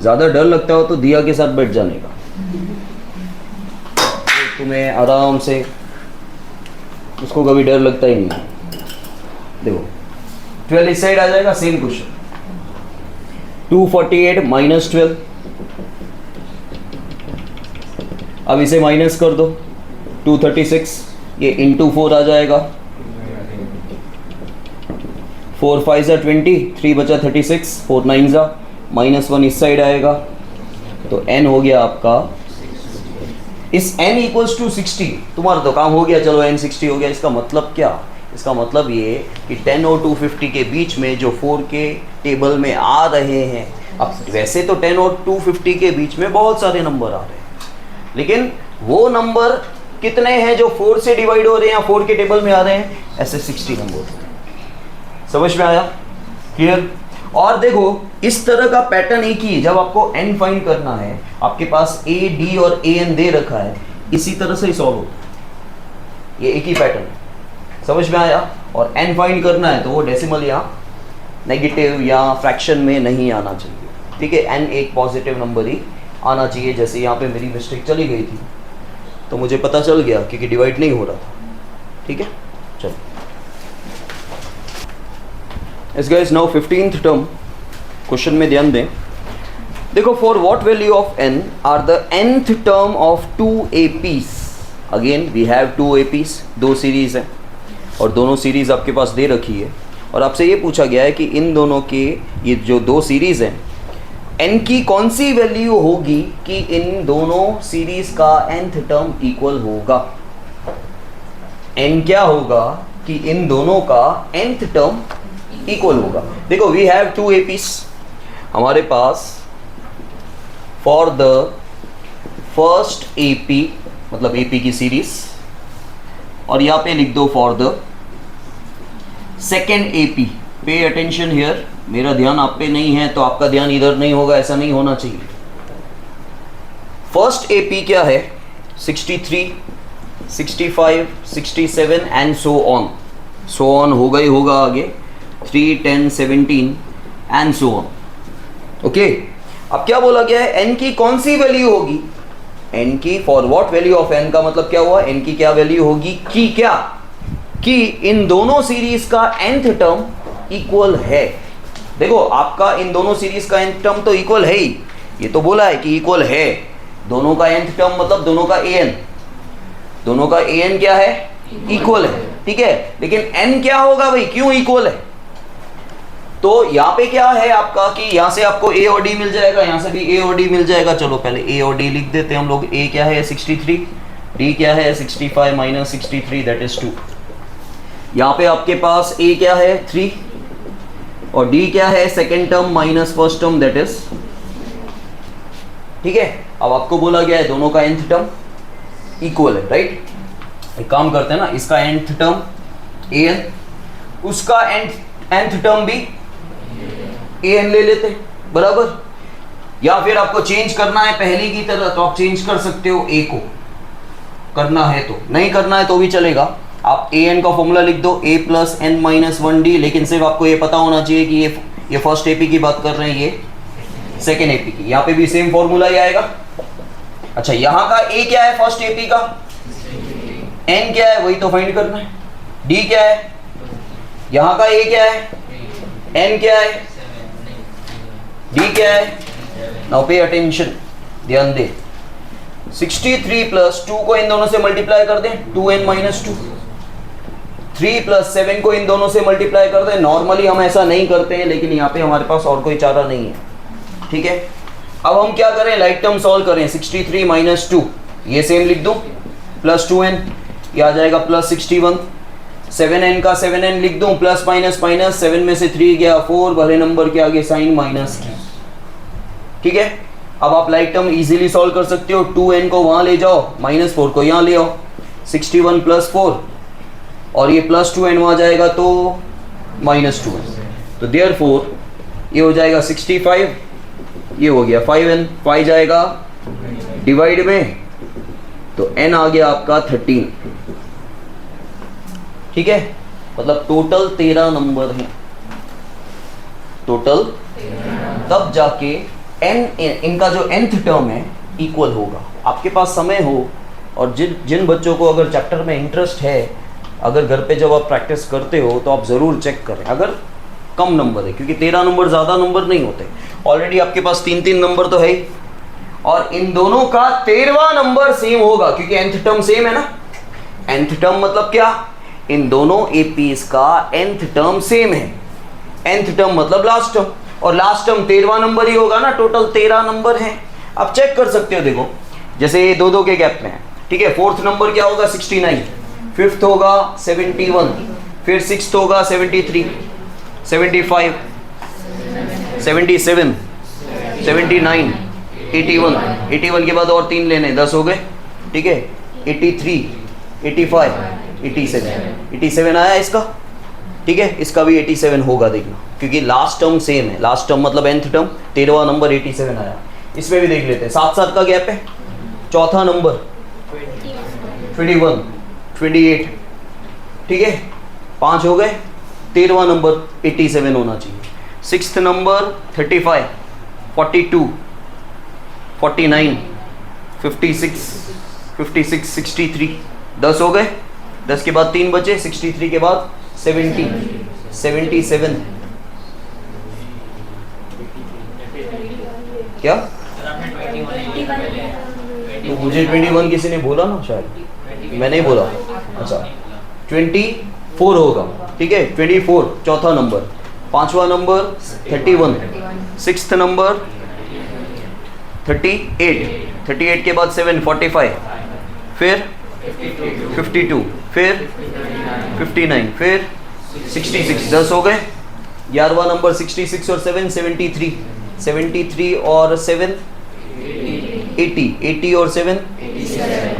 ज़्यादा डर लगता हो तो दिया के साथ बैठ जाने का, तो तुम्हें आराम से, उसको कभी डर लगता ही नहीं। देखो 12 इस साइड आ जाएगा, सेम क्वेश्चन। 248 माइनस 12, अब इसे माइनस कर दो, 236, ये इंटू 4 आ जाएगा। 4 5 जा 20, 3 बचा 36, 4 9 जा -1 इस साइड आएगा, तो n हो गया आपका, इस n इक्वल्स टू 60। तुम्हारा तो काम हो गया, चलो n 60 हो गया। इसका मतलब क्या, इसका मतलब ये कि 10 और 250 के बीच में जो 4 के टेबल में आ रहे हैं, अब वैसे तो 10 और 250 के बीच में बहुत सारे नंबर आ रहे हैं, लेकिन वो नंबर कितने हैं जो 4 से डिवाइड हो रहे हैं या 4 के टेबल में आ रहे हैं, ऐसे 60 नंबर। समझ में आया? क्लियर? और देखो इस तरह का पैटर्न एक ही, जब आपको n फाइंड करना है, आपके पास a, d और a n दे रखा है, इसी तरह से ही सॉल्व होता है। ये एक ही पैटर्न है। समझ में आया? और n फाइंड करना है तो वो डेसिमल या नेगेटिव या फ्रैक्शन में नहीं आना चाहिए। ठीक है, n एक पॉजिटिव नंबर ही आना चाहिए। जैसे यहाँ पे मेरी मिस्टेक चली गई थी तो मुझे पता चल गया क्योंकि डिवाइड नहीं हो रहा था। ठीक है, चलो इस guys now 15th term question में ध्यान दें। देखो, for what value of n are the nth term of 2 APs। Again we have 2 APs, 2 series हैं और दोनों सीरीज आपके पास दे रखी है, और आपसे ये पूछा गया है कि इन दोनों के ये जो 2 सीरीज हैं, n की कौन सी वैल्यू होगी कि इन दोनों सीरीज का nth टर्म इक्वल होगा। n क्या होगा कि इन दोनों का nth टर्म इक्वल होगा। देखो वी हैव 2 APs हमारे पास। फॉर द फर्स्ट AP, मतलब AP की सीरीज, और यहाँ पे लिख दो for the second AP। Pay attention here, मेरा ध्यान आप पे नहीं है तो आपका ध्यान इधर नहीं होगा, ऐसा नहीं होना चाहिए। फर्स्ट AP क्या है, 63, 65, 67 and so on. So on होगा ही होगा आगे, 3, 10, 17 एंड सो ऑन। ओके, अब क्या बोला गया है, n की कौन सी वैल्यू होगी n की for what value of n का मतलब क्या हुआ, n की क्या वैल्यू होगी कि क्या, कि इन दोनों सीरीज का nth टर्म इक्वल है। देखो आपका इन दोनों सीरीज का nth टर्म तो इक्वल है ही, ये तो बोला है कि इक्वल है। दोनों का nth टर्म मतलब दोनों का an, दोनों का an क्या है, इक्वल है, ठीक है। लेकिन n क्या होगा भाई, क्यों इक्वल है? तो यहाँ पे क्या है आपका कि यहाँ से आपको a और d मिल जाएगा, यहाँ से भी a और d मिल जाएगा। चलो पहले a और d लिख देते हैं हम लोग। a क्या है 63, d क्या है 65 माइनस 63 दैट इज 2। यहाँ पे आपके पास a क्या है 3 और d क्या है second term minus first term that is, ठीक है। अब आपको बोला गया है दोनों का nth टर्म इक्वल है, राइट। एक काम करते हैं ना, इसका nth टर्म an, उसका nth टर्म भी an ले लेते हैं, बराबर। या फिर आपको चेंज करना है पहले की तरह तो आप चेंज कर सकते हो a को, करना है तो, नहीं करना है तो भी चलेगा। आप an का फॉर्मूला लिख दो a plus n minus 1d, लेकिन सिर्फ आपको ये पता होना चाहिए कि ये फर्स्ट एपी की बात कर रहे हैं, ये सेकेंड एपी की। यहाँ पे भी सेम फॉर्मूला ही आएगा। अच्छा यहाँ का a क्या है फर्स्ट एपी का, n क्या है वही तो फाइंड करना है, d क्या है, यहाँ का a क्या है, n क्या है, d क्या है। नाउ पे अटेंशन, ध्यान दे। 63 प्लस 2 को इन दोनों से मल्टीप्लाई कर दें, 2n माइनस 2। 3 प्लस 7 को इन दोनों से मल्टीप्लाई कर दें। नॉर्मली हम ऐसा नहीं करते हैं, लेकिन यहाँ पे हमारे पास और कोई चारा नहीं है, ठीक है। अब हम क्या करें, लाइक टर्म सॉल्व करें। 63 माइनस 2 ये सेम लिख दूं, प्लस 2n ये आ जाएगा प्लस 61। 7n का 7n लिख दूं, प्लस माइनस माइनस, 7 में से 3 गया 4, भरे नंबर के आगे साइन माइनस, ठीक है। अब आप लाइक टर्म इजीली सॉल्व कर सकते हो। 2n को वहां ले जाओ, माइनस 4 को यहाँ ले आओ, 61 प्लस 4 और ये प्लस 2n वहां जाएगा तो माइनस 2n। तो देयरफॉर ये हो जाएगा 65, ये हो गया 5n, 5 जाएगा डिवाइड में तो n आ गया आपका 13, ठीक है। मतलब टोटल 13 नंबर है, टोटल तब जाके n इनका जो nth टर्म है इक्वल होगा। आपके पास समय हो और जिन बच्चों को अगर चैप्टर में इंटरेस्ट है, अगर घर पे जब आप प्रैक्टिस करते हो तो आप ज़रूर चेक करें अगर कम नंबर है, क्योंकि 13 नंबर ज़्यादा नंबर नहीं होते। ऑलरेडी आपके पास 3-3 नंबर तो है ही, और इन दोनों का 13वां नंबर सेम होगा क्योंकि nth टर्म सेम है ना। nth टर्म मतलब क्या, इन दोनों एपीज का nth टर्म सेम है। nth टर्म मतलब लास्ट टर्म, और लास्ट टर्म 13वां नंबर ही होगा ना। टोटल 13 नंबर है, आप चेक कर सकते हो। देखो जैसे ये दो के गैप में है, ठीक है। फोर्थ नंबर क्या होगा 69, फिफ्थ होगा 71, फिर सिक्स्थ होगा 73, 75, 77, 79, 81, 81 के बाद और 3 लेने 10 हो गए, ठीक है। 83, 85, 87 आया इसका, ठीक है। इसका भी 87 होगा, देखना, क्योंकि लास्ट टर्म सेम है। लास्ट टर्म मतलब nth टर्म, 13वां नंबर 87 आया। इसमें भी देख लेते हैं, 7 का गैप है। चौथा नंबर 21, 28, ठीक है, 5 हो गए। 13वां नंबर 87 होना चाहिए। सिक्स्थ नंबर 35, 42, 49, 56, 63, 10 हो गए। 10 के बाद 3 बचे, 63 के बाद 70, 77, क्या तो मुझे 21 किसी ने बोला ना, शायद मैंने ही बोला। अच्छा 24 होगा, ठीक है। 24 चौथा नंबर। पांचवा नंबर 31, सिक्स्थ नंबर 38, 38 के बाद 7, 45, फिर 52, फिर 59, फिर 66, 10 हो गए। 11वां नंबर 66 और 7, 73, 73 और 7, 80 और 7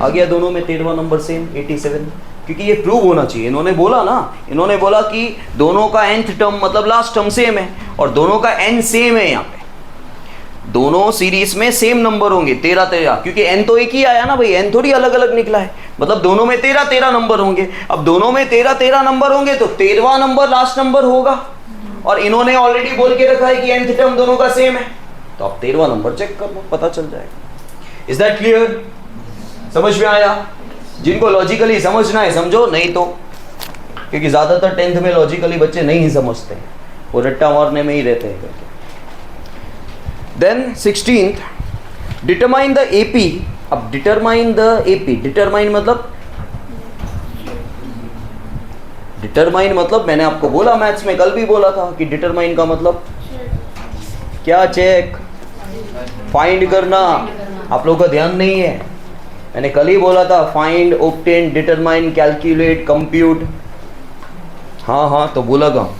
आ गया। दोनों में 13वां नंबर सेम 87, क्योंकि ये प्रूव होना चाहिए। इन्होंने बोला ना, इन्होंने बोला कि दोनों का nth टर्म मतलब लास्ट टर्म सेम है, और दोनों का n सेम है। यहाँ पे दोनों सीरीज में सेम नंबर होंगे 13, क्योंकि n तो एक ही आया ना भाई, n थोड़ी अलग अलग निकला है। मतलब दोनों में 13 नंबर होंगे। अब दोनों में 13 नंबर होंगे तो 13वां नंबर लास्ट नंबर होगा, और इन्होंने ऑलरेडी बोल के रखा है कि nth टर्म दोनों का सेम है, तो आप 13वां नंबर चेक कर लो, पता चल जाएगा। Is that clear? समझ में आया? जिनको लॉजिकली समझना है समझो, नहीं तो, क्योंकि ज़्यादातर 10th में लॉजिकली बच्चे नहीं ही समझते हैं, वो रट्टा मारने में ही रहते हैं। Then 16th, determine the AP. अब डिटरमाइन द एपी, डिटरमाइन मतलब मैंने आपको बोला मैथ्स में, कल भी बोला था कि डिटरमाइन का मतलब क्या? चेक, फाइंड करना। आप लोगों का ध्यान नहीं है, मैंने कल ही बोला था find, obtain, determine, calculate, compute. हाँ तो बोला कहाँ?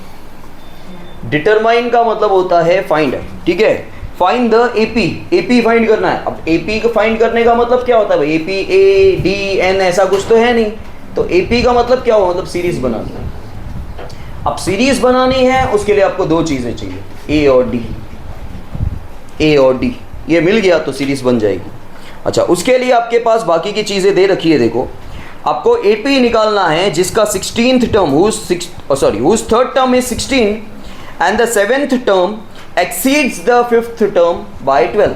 डिटरमाइन का मतलब होता है फाइंड, ठीक है? Find the AP, AP find करना है। अब एपी को फाइंड करने का मतलब क्या होता है भाई? एपी ए डी एन ऐसा कुछ तो है नहीं, तो एपी का मतलब क्या हुआ? मतलब सीरीज बनानी है। अब सीरीज बनानी है, उसके लिए आपको दो चीजें चाहिए, ए और डी। ए और डी ये मिल गया तो सीरीज बन जाएगी। अच्छा, उसके लिए आपके पास बाकी की चीजें दे रखी है। देखो, आपको एपी निकालना है जिसका 16th term, whose third term is 16 and the 7th term exceeds the 5th term by 12।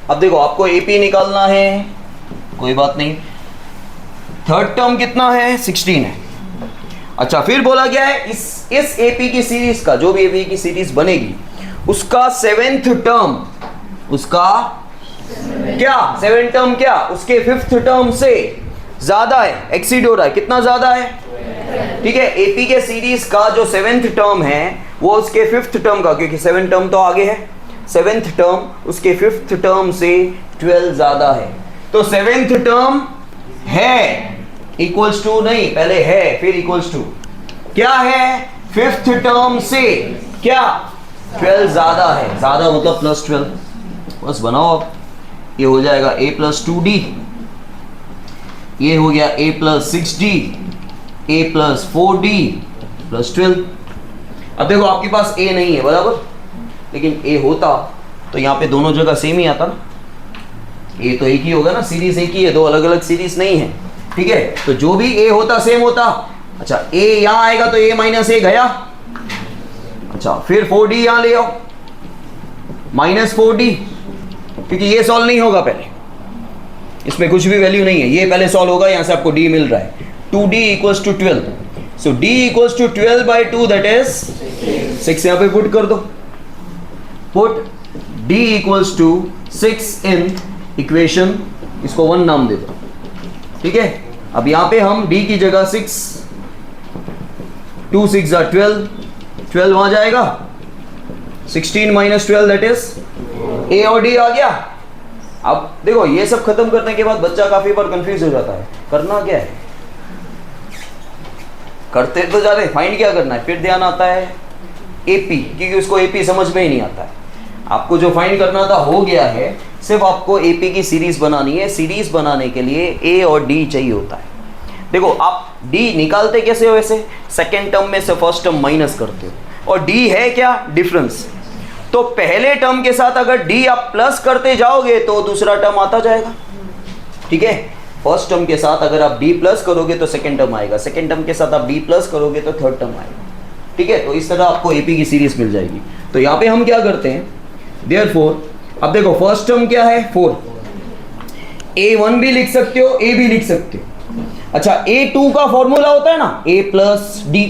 अब देखो, आपको एपी निकालना है, कोई बात नहीं, थर्ड टर्म कितना है? 16 है। अच्छा, फिर बोला गया है इस एपी की सीरीज का, जो भी एपी की सीरीज बनेगी, उसका 7th टर्म, उसका क्या 7th टर्म क्या? उसके 5th टर्म से ज्यादा है, एक्सीड हो रहा है। कितना ज्यादा है? ठीक है, एपी के सीरीज का जो 7th टर्म है वो उसके 5th टर्म का, क्योंकि 7th टर्म तो आगे है, 7th टर्म उसके 5th टर्म से 12 ज्यादा है। तो 7th टर्म है इक्वल्स टू नहीं, पहले है फिर इक्वल्स टू, क्या है? 5th टर्म से क्या? 12 ज्यादा है। ज्यादा मतलब प्लस 12, बस बनाओ। अब ये हो जाएगा a प्लस 2d, ये हो गया a plus 6d, a plus 4d plus 12। अब देखो, आपके पास a नहीं है बराबर, लेकिन a होता तो यहाँ पे दोनों जगह सेम ही आता ना, a तो एक ही होगा ना, सीरीज एक ही है, दो अलग अलग सीरीज नहीं है, ठीक है? तो जो भी a होता सेम होता। अच्छा, a यहाँ आएगा तो a माइनस a गया। अच्छा, फिर 4d यहाँ ले आओ, माइनस 4d, क्योंकि ये सॉल्व नहीं होगा पहले, इसमें कुछ भी वैल्यू नहीं है, ये पहले सॉल्व होगा, यहां से आपको d मिल रहा है, 2d equals to 12, so d equals to 12 by 2, that is 6। यहां पे पुट कर दो, put d equals to 6 in equation, इसको 1 नाम दे दो, ठीक है? अब यहां पे हम d की जगह 6, 2 6 are 12, 12 वहां जाएगा, 16 माइनस 12 दैट इज a और d आ गया। अब देखो, ये सब खत्म करने के बाद बच्चा काफी बार कंफ्यूज हो जाता है, करना क्या है? करते तो जा रहे, फाइंड क्या करना है? फिर ध्यान आता है एपी, क्योंकि उसको एपी समझ में ही नहीं आता है। आपको जो फाइंड करना था हो गया है, सिर्फ आपको एपी की सीरीज बनानी है। सीरीज बनाने के लिए a और d चाहिए होता है। देखो, आप d निकालते कैसे हो? वैसे सेकेंड टर्म में से फर्स्ट टर्म माइनस करते हो, और d है क्या? डिफरेंस। तो पहले टर्म के साथ अगर d आप प्लस करते जाओगे तो दूसरा टर्म आता जाएगा, ठीक है? फर्स्ट टर्म के साथ अगर आप d प्लस करोगे तो सेकेंड टर्म आएगा, सेकेंड टर्म के साथ आप d प्लस करोगे तो थर्ड टर्म आएगा, ठीक है? तो इस तरह आपको एपी की सीरीज मिल जाएगी। तो यहाँ पे हम क्या करते हैं, देयरफॉर, अब देखो फर्स्ट टर्म क्या है? 4, a1 भी लिख सकते हो, a भी लिख सकते हो। अच्छा, a2 का फॉर्मूला होता है ना, a प्लस d,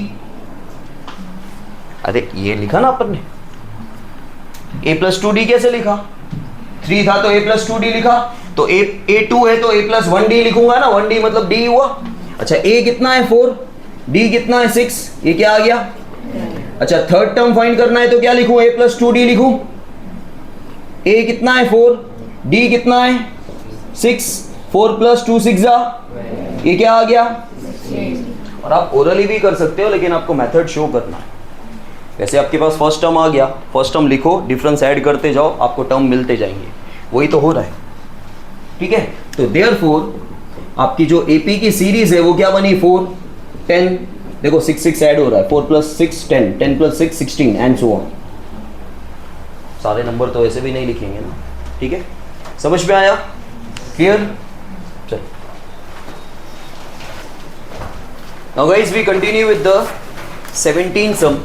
अरे ये लिखा ना अपन ने, a प्लस 2d कैसे लिखा? 3 था तो a प्लस 2d लिखा, तो a2 है तो a प्लस 1d लिखूंगा ना, 1d मतलब d हुआ। अच्छा, a कितना है? 4, d कितना है? 6, ये क्या आ गया? अच्छा, थर्ड टर्म फाइंड करना है तो क्या लिखूं? a प्लस 2d लिखूं। a कितना है? 4, d कितना है? 6, 4 प्लस 2 6 ये क्या आ गया? और आप ओरली भी कर सकते हो, लेकिन आपको मेथड शो करना है। वैसे आपके पास फर्स्ट टर्म आ गया, फर्स्ट टर्म लिखो, डिफरेंस ऐड करते जाओ, आपको टर्म मिलते जाएंगे, वही तो हो रहा है, ठीक है? तो देयरफॉर आपकी जो एपी की सीरीज है वो क्या बनी? 4 10, देखो 6 6 ऐड हो रहा है, 4 plus 6 10, 10 plus 6 16 and so on. सारे नंबर तो ऐसे भी नहीं लिखेंगे ना, ठीक है? समझ में आया? क्लियर? चल, now guys we continue with the 17th sum.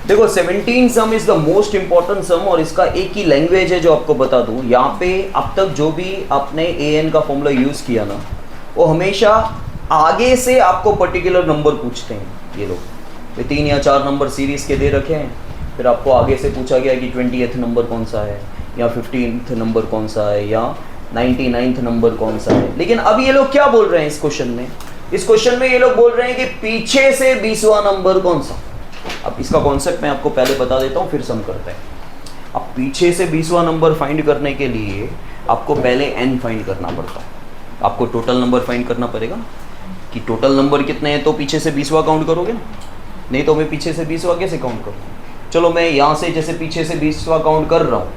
देखो 17 sum is the most important sum, और इसका एक ही लैंग्वेज है जो आपको बता दूं। यहाँ पे अब तक जो भी आपने an का फॉर्मूला यूज किया ना, वो हमेशा आगे से आपको पर्टिकुलर नंबर पूछते हैं। ये लोग ये 3 या 4 नंबर सीरीज के दे रखे हैं, फिर आपको आगे से पूछा गया कि 20th नंबर कौन सा है, या 15th नंबर कौन सा है, या 99th नंबर कौन सा है। लेकिन अब ये लोग क्या बोल रहे हैं इस क्वेश्चन में? इस क्वेश्चन में ये लोग बोल रहे हैं कि पीछे से 20वां नंबर कौन सा। अब इसका कॉन्सेप्ट मैं आपको पहले बता देता हूँ, फिर सम करते हैं। अब पीछे से 20वां नंबर फाइंड करने के लिए आपको पहले n फाइंड करना पड़ता है। आपको टोटल नंबर फाइंड करना पड़ेगा कि टोटल नंबर कितने हैं, तो पीछे से 20वां काउंट करोगे ना, नहीं तो मैं पीछे से 20वां कैसे काउंट करूँ? चलो मैं यहाँ से जैसे पीछे से 20वां काउंट कर रहा हूँ,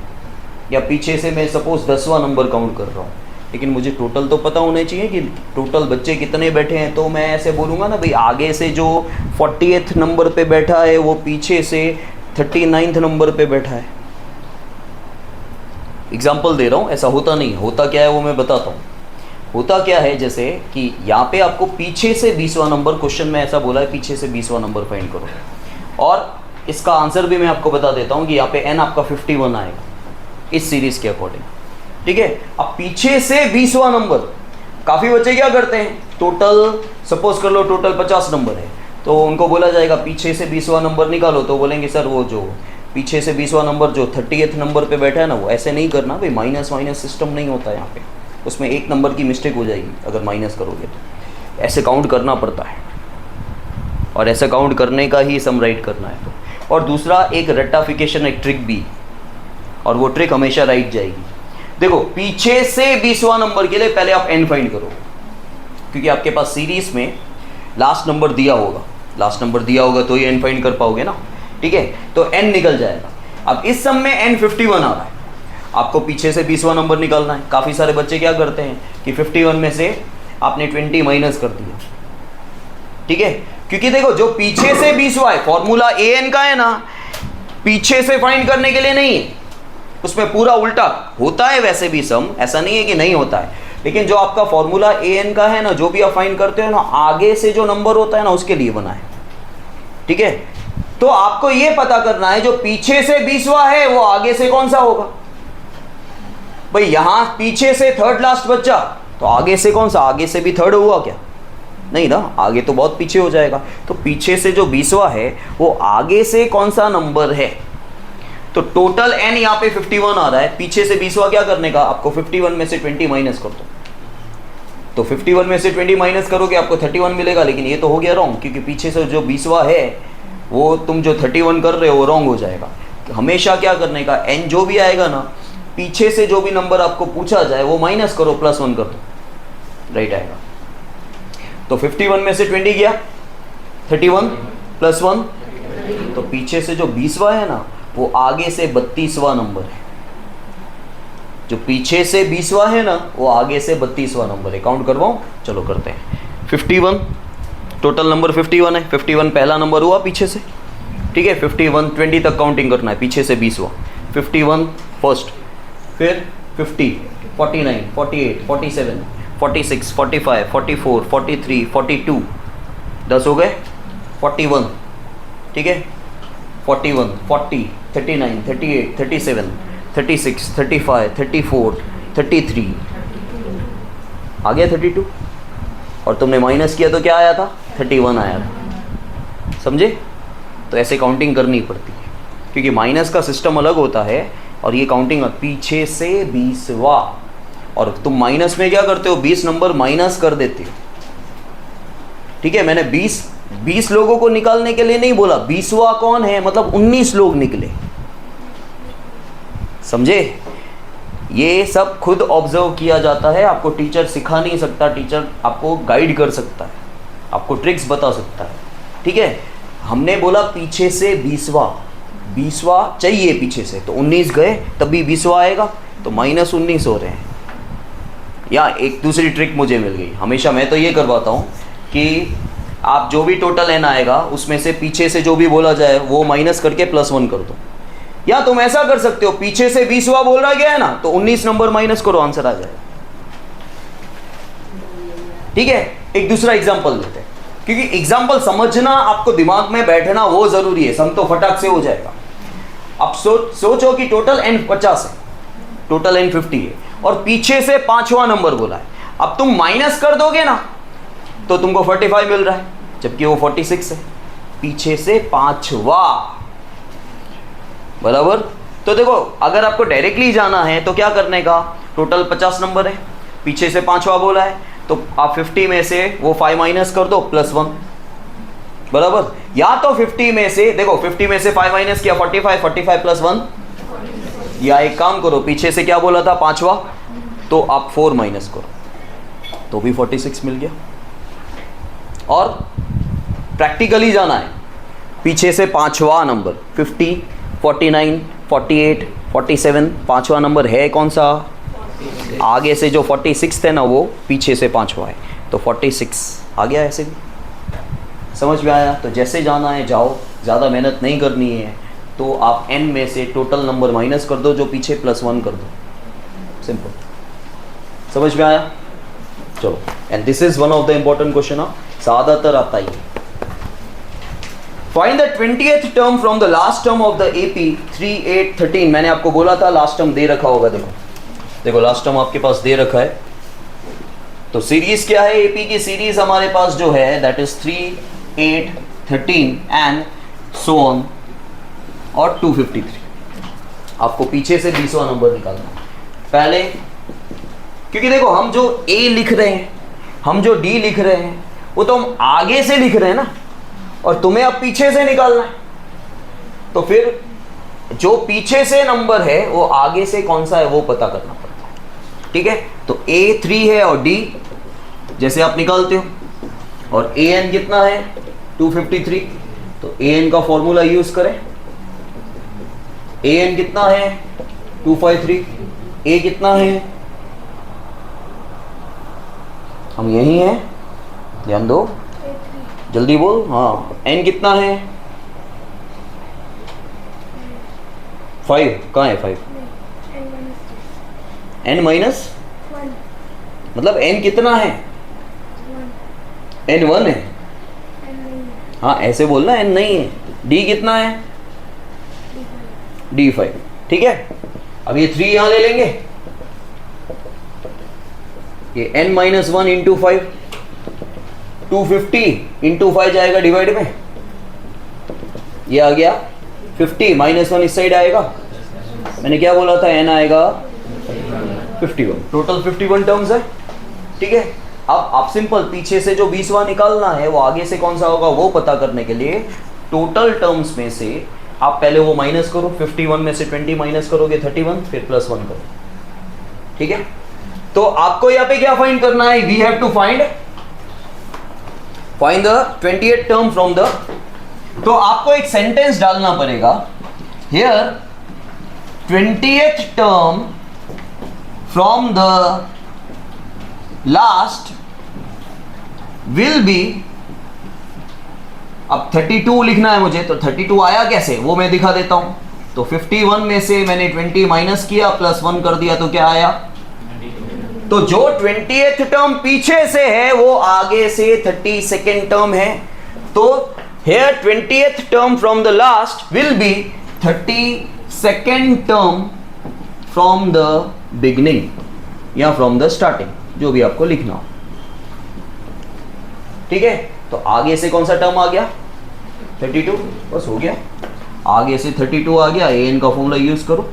या पीछे से मैं सपोज 10वां नंबर काउंट कर रहा हूँ, लेकिन मुझे टोटल तो पता होना चाहिए कि टोटल बच्चे कितने बैठे हैं। तो मैं ऐसे बोलूँगा ना भाई, आगे से जो 40th नंबर पे बैठा है वो पीछे से 39th नंबर पे बैठा है। एग्जाम्पल दे रहा हूँ, ऐसा होता नहीं, होता क्या है वो मैं बताता हूँ। होता क्या है, जैसे कि यहाँ पे आपको पीछे से 20वां नंबर, क्वेश्चन में ऐसा बोला है पीछे से 20वां नंबर फाइंड करो, और इसका आंसर भी मैं आपको बता देता हूँ कि यहाँ पे n आपका 51 आएगा इस सीरीज के अकॉर्डिंग। ठीक है, अब पीछे से 20वां नंबर, काफ़ी बच्चे क्या करते हैं, टोटल सपोज कर लो टोटल 50 नंबर है, तो उनको बोला जाएगा पीछे से 20वां नंबर निकालो, तो बोलेंगे सर वो जो पीछे से 20वां नंबर जो 30th नंबर पे बैठा है ना, वो ऐसे नहीं करना भाई, माइनस माइनस सिस्टम नहीं होता यहाँ पे, उसमें एक नंबर की मिस्टेक हो जाएगी अगर माइनस करोगे तो। ऐसे काउंट करना पड़ता है, और ऐसे काउंट करने का ही सम राइट करना है। तो और दूसरा एक रेक्टिफिकेशन, एक ट्रिक भी, और वो ट्रिक हमेशा राइट जाएगी। देखो पीछे से 20वां नंबर के लिए पहले आप n फाइंड करो, क्योंकि आपके पास सीरीज में लास्ट नंबर दिया होगा, लास्ट नंबर दिया होगा तो ही n फाइंड कर पाओगे ना। ठीक है, तो n निकल जाएगा। अब इस सम में n 51 आ रहा है, आपको पीछे से 20वां नंबर निकालना है। काफ़ी सारे बच्चे क्या करते हैं कि 51 में से आपने 20 माइनस कर दिया। ठीक है, क्योंकि देखो जो पीछे से 20वां है, फॉर्मूला an का है ना, पीछे से फाइंड करने के लिए नहीं है, उसमें पूरा उल्टा होता है। वैसे भी सम ऐसा नहीं है कि नहीं होता है, लेकिन जो आपका फॉर्मूला an का है ना, जो भी आप फाइंड करते हो ना, आगे से जो नंबर होता है ना उसके लिए बना है। ठीक है, तो आपको ये पता करना है जो पीछे से 20वां है वो आगे से कौन सा होगा। भाई यहां पीछे से थर्ड लास्ट बच्चा, तो आगे से कौन सा, आगे से भी थर्ड हुआ क्या? नहीं ना, आगे तो बहुत पीछे हो जाएगा। तो पीछे से जो 20वां है वो आगे से कौन सा नंबर है। तो टोटल n यहाँ पे 51 आ रहा है, पीछे से 20वां क्या करने का, आपको 51 में से 20 माइनस कर दो, तो 51 में से 20 माइनस करोगे आपको 31 मिलेगा। लेकिन ये तो हो गया रॉन्ग, क्योंकि पीछे से जो 20वां है वो तुम जो 31 कर रहे हो वो रॉन्ग हो जाएगा। हमेशा क्या करने का, n जो भी आएगा ना, पीछे से जो भी नंबर आपको पूछा जाए वो माइनस करो, +1 कर दो, राइट आएगा। तो 51 में से 20 गया, 31 +1, तो पीछे से जो 20वां है ना वो आगे से 32वां नंबर है। जो पीछे से 20वां है ना वो आगे से 32वां नंबर है। काउंट करवाऊं, चलो करते हैं। 51 टोटल नंबर 51 है, 51 पहला नंबर हुआ पीछे से। ठीक है, 51 20 तक काउंटिंग करना है, पीछे से 20वां। 51 फर्स्ट, फिर 50, 49, 48, 47, 46, 45, 44, 43, 42, 10 हो गए, 41। ठीक है, 41, 40, 39, 38, 37, 36, 35, 34, 33, आ गया 32, और तुमने माइनस किया तो क्या आया था, 31 आया था। समझे? तो ऐसे काउंटिंग करनी पड़ती है, क्योंकि माइनस का सिस्टम अलग होता है और ये काउंटिंग पीछे से 20वां। और तुम माइनस में क्या करते हो, 20 नंबर माइनस कर देते हो। ठीक है, मैंने 20 लोगों को निकालने के लिए नहीं बोला, 20वां कौन है, मतलब 19 लोग निकले। समझे? ये सब खुद ऑब्जर्व किया जाता है, आपको टीचर सिखा नहीं सकता, टीचर आपको गाइड कर सकता है, आपको ट्रिक्स बता सकता है। ठीक है, हमने बोला पीछे से 20वां चाहिए पीछे से, तो 19 गए तभी 20वां आएगा, तो -19 हो रहे हैं। या एक दूसरी ट्रिक मुझे मिल गई, हमेशा मैं तो ये करवाता हूँ कि आप जो भी टोटल n आएगा उसमें से पीछे से जो भी बोला जाए वो माइनस करके +1 कर दो। या तुम ऐसा कर सकते हो, पीछे से 20वां बोला गया है ना, तो 19 नंबर माइनस करो, आंसर आ जाएगा। ठीक है, एक दूसरा एग्जांपल लेते हैं। क्योंकि एग्जाम्पल समझना, आपको दिमाग में बैठना वो जरूरी है, सम तो फटाक से हो जाएगा। अब सोचो कि टोटल n 50 है, टोटल n 50 है और पीछे से पांचवा नंबर बोला है। अब तुम माइनस कर दोगे ना तो तुमको 45 मिल रहा है, जबकि वो 46 है, पीछे से पांचवा, बराबर। तो देखो अगर आपको डायरेक्टली जाना है तो क्या करने का, टोटल 50 नंबर है, पीछे से पांचवा बोला है, तो आप 50 में से वो 5 माइनस कर दो +1, बराबर। या तो 50 में से देखो 50 में से 5 माइनस किया 45, 45 +1, या एक काम करो, पीछे से क्या बोला था पांचवा, तो आप 4 माइनस करो तो भी 46 मिल गया। और प्रैक्टिकली जाना है, पीछे से पांचवा नंबर 50, 49, 48, 47, पांचवा नंबर है कौन सा, आगे से जो 46 थे ना वो पीछे से पांचवा है, तो 46 आ गया। ऐसे भी समझ में आया। तो जैसे जाना है जाओ, ज़्यादा मेहनत नहीं करनी है, तो आप n में से टोटल नंबर माइनस कर दो, जो पीछे +1 कर दो, सिंपल। समझ में आया। चलो, and this is one of the important question, ज़्यादातर आता ही। Find the 20th term from the last term of the AP 3, 8, 13। मैंने आपको बोला था लास्ट टर्म दे रखा होगा, देखो लास्ट टर्म आपके पास दे रखा है। तो सीरीज क्या है, AP की सीरीज हमारे पास जो है that is 3, 8, 13 and so on और 253। आपको पीछे से 20वां नंबर निकालना है पहले, क्योंकि देखो हम जो A लिख रहे हैं, हम जो D लिख रहे हैं, वो तो हम आगे से लिख रहे हैं ना, और तुम्हें अब पीछे से निकालना है। तो फिर जो पीछे से नंबर है वो आगे से कौन सा है वो पता करना पड़ता है, ठीक है। तो A 3 है और D जैसे आप निकालते हो, और AN कितना है 253, तो AN का फॉर्मूला यूज करें। AN कितना है 253, A कितना है, हम यही हैं, ध्यान दो, जल्दी बोल, हाँ। N कितना है 5, कहाँ है 5, N माइनस, मतलब N कितना है, N 1 है, हाँ ऐसे बोलना, N नहीं है। D कितना है, D 5, ठीक है। अब ये 3 यहां ले लेंगे, ये N माइनस 1 इंटू 5, 250 इंटू 5 जाएगा डिवाइड में, ये आ गया 50, -1 इस साइड आएगा, मैंने क्या बोला था, N आएगा 51, टोटल 51 टर्म्स है, ठीक है। अब आप सिंपल पीछे से जो 20वां निकालना है वो आगे से कौन सा होगा वो पता करने के लिए टोटल टर्म्स में से आप पहले वो माइनस करो, 51 में से 20 माइनस करोगे 31, फिर +1 करो, ठीक है। तो आपको यहाँ पे क्या फाइंड करना है, we have to find the 20th term from the, तो आपको एक सेंटेंस डालना पड़ेगा, here 20th term from the last will be, अब 32 लिखना है मुझे, तो 32 आया कैसे वो मैं दिखा देता हूं। तो 51 में से मैंने 20 माइनस किया, +1 कर दिया, तो क्या आया, तो जो 20th टर्म पीछे से है वो आगे से 32nd टर्म है, तो here 20th term from the last will B 32nd term from the beginning या फ्रॉम द स्टार्टिंग, जो भी आपको लिखना हो, ठीक है। तो आगे से कौन सा टर्म आ गया 32, बस हो गया, आगे से 32 आ गया, an का फॉर्मूला यूज करो,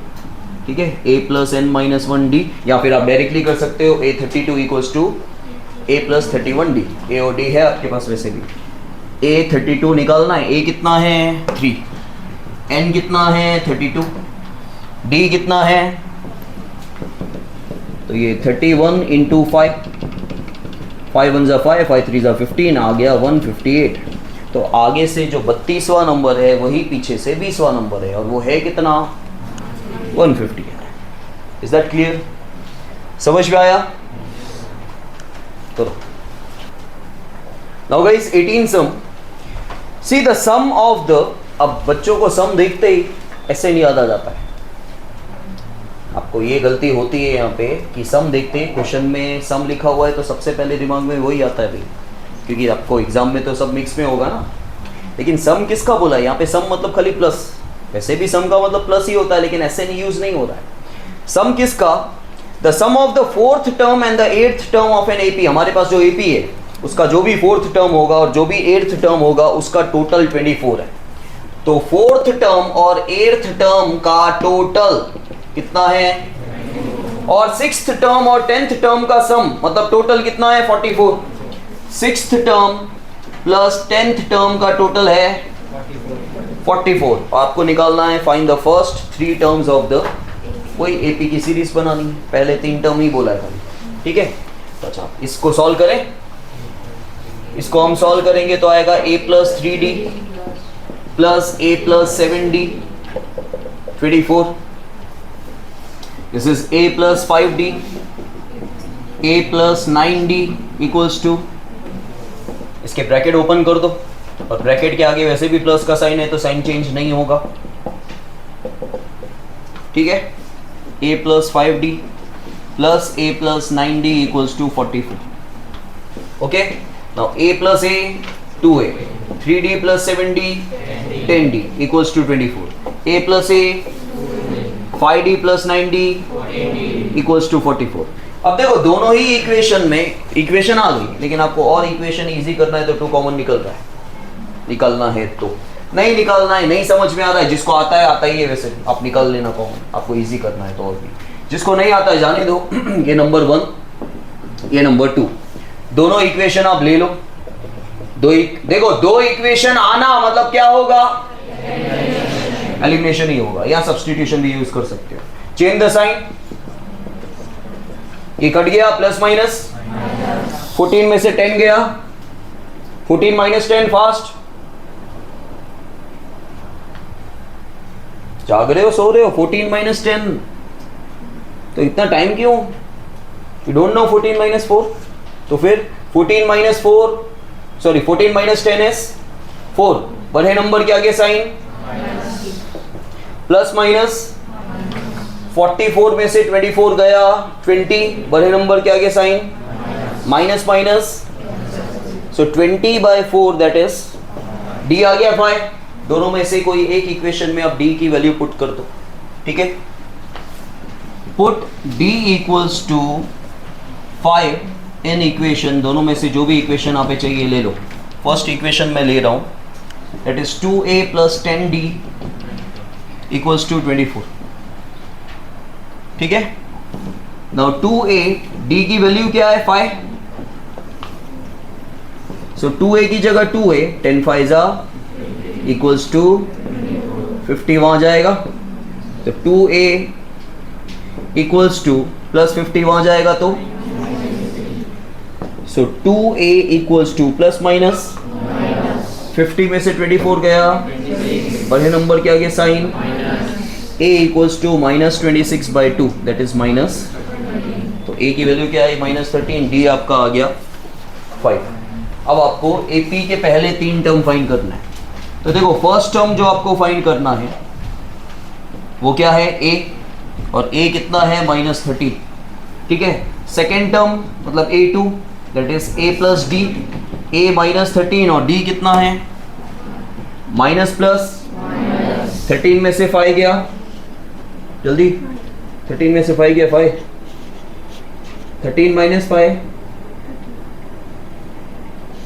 ठीक है, a + n - 1d, या फिर आप डायरेक्टली कर सकते हो, a32 = a + 31d, a और d है आपके पास वैसे भी। a32 निकालना है, a कितना है 3, n कितना है 32, d कितना है, तो ये 31 × 5, 5 1 = 5, 5 3 = 15, आ गया 158। तो आगे से जो 32वां नंबर है वही पीछे से 20वां नंबर है, और वो है कितना 150 है। इज दैट क्लियर, समझ में आया। करो now guys 18 sum, see the sum of the, अब बच्चों को सम देखते ही ऐसे नहीं याद आ जाता है, आपको ये गलती होती है यहाँ पे कि सम देखते ही क्वेश्चन में सम लिखा हुआ है तो सबसे पहले दिमाग में वही आता है भाई क्योंकि आपको एग्जाम में तो सब मिक्स में होगा ना। लेकिन सम किसका बोला है यहाँ पे? सम मतलब खाली प्लस, वैसे भी सम का मतलब प्लस ही होता है, लेकिन ऐसे नहीं यूज नहीं हो रहा है। सम किसका? The sum of the fourth term and the eighth term of an AP. हमारे पास जो एपी है उसका जो भी फोर्थ टर्म होगा और जो भी एट्थ टर्म होगा उसका टोटल 24 है। तो फोर्थ टर्म और एट्थ टर्म का टोटल कितना है? और सिक्स्थ टर्म और 10th टर्म का सम मतलब टोटल कितना है? 44। Sixth term plus 10th term का टोटल है 44। आपको निकालना है find the first 3 terms of the, कोई एपी की सीरीज बनानी है, पहले 3 टर्म ही बोला है खाली, ठीक है। तो अच्छा इसको सॉल्व करें, इसको हम सॉल्व करेंगे तो आएगा a plus 3d plus a plus 7d 24। This is a plus 5d a plus 9d equals to, इसके ब्रैकेट ओपन कर दो और ब्रैकेट के आगे वैसे भी प्लस का साइन है तो साइन चेंज नहीं होगा, ठीक है। a plus 5d plus a plus 9d equals to 44। Okay, now a plus a 2a, 3d plus 7d 10d equals to 24, a plus a 5d plus 9d equals to 44। अब देखो दोनों ही equation में equation आ गई, लेकिन आपको और equation easy करना है तो 2 कॉमन निकल रहा है, निकालना है तो नहीं निकालना है, नहीं समझ में आ रहा है, जिसको आता है आता ही है, वैसे आप निकाल लेना कॉमन, आपको इजी करना है तो। और भी जिसको नहीं आता है जाने दो। ये नंबर 1 ये नंबर 2, दोनों इक्वेशन आप ले लो। देखो 2 इक्वेशन आना मतलब क्या होगा? एलिमिनेशन ही होगा, या सब्स्टिट्यूशन भी यूज कर सकते हो। चेंज द साइन, ये कट गया प्लस माइनस, 14 में से 10 गया, 14 माइनस 10 फास्ट। जाग रहे हो सो रहे हो? 14 माइनस 10, तो इतना टाइम क्यों? यू डोंट नो 14 माइनस 4, तो फिर 14 माइनस 4 सॉरी 14 माइनस 10 इज 4। बड़े नंबर के आगे साइन प्लस माइनस, 44 में से 24 गया 20, बड़े नंबर के आगे sign minus minus, so 20/4 that is d आ गया 5। दोनों में से कोई एक इक्वेशन में आप d की वैल्यू पुट कर दो, ठीक है। Put d equals to 5 in equation, दोनों में से जो भी इक्वेशन आप चाहिए ले लो। फर्स्ट इक्वेशन में ले रहा हूं, that is 2a plus 10d equals to 24, ठीक है। नाउ 2a, d की वैल्यू क्या है? 5, सो 2a की जगह 2a, 10 5 जा इक्वल्स टू 50 वहां जाएगा, तो 2a इक्वल्स टू प्लस 50 वहां जाएगा, तो so 2a equals to plus minus 50 में से 24 गया, बड़े नंबर के आगे sign a equals to minus 26/2 that is minus, तो a की वैल्यू क्या है? -13, d आपका आ गया 5। अब आपको AP के पहले 3 टर्म फाइंड करना है। तो देखो फर्स्ट टर्म जो आपको फाइंड करना है वो क्या है? a, और a कितना है? -13, ठीक है। सेकेंड टर्म मतलब a2 that is a plus d, a -13 और d कितना है? माइनस प्लस 13 में से 5 गया, जल्दी 13 में से 5 गया 5, 13 माइनस 5।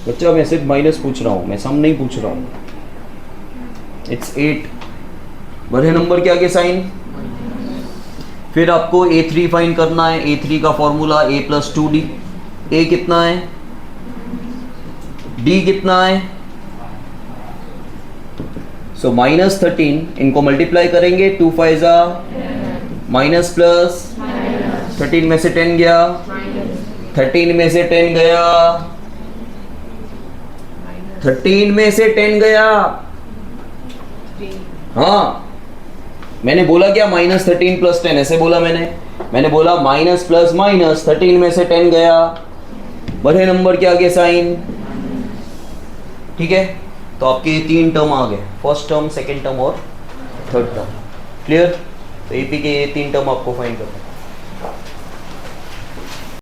बच्चा मैं सिर्फ माइनस पूछ रहा हूँ, मैं सम नहीं पूछ रहा हूँ। इट्स 8, बड़े नंबर के आगे साइन। फिर आपको a3 फाइंड करना है। a3 का formula a plus 2d, a कितना है? d कितना है? सो -13, इनको मल्टीप्लाई करेंगे, 2 5 जा माइनस प्लस 13 में से 10 गया, 13 में से 10 गया, 13 में से 10 गया। हाँ मैंने बोला क्या? -13 प्लस 10 ऐसे बोला मैंने बोला माइनस प्लस माइनस, 13 में से 10 गया, बड़े नंबर के आगे साइन, ठीक है। तो आपके ये 3 टर्म आ गए, फर्स्ट टर्म, सेकेंड टर्म और थर्ड टर्म। क्लियर? तो एपी के ये 3 टर्म आपको फाइंड करना है।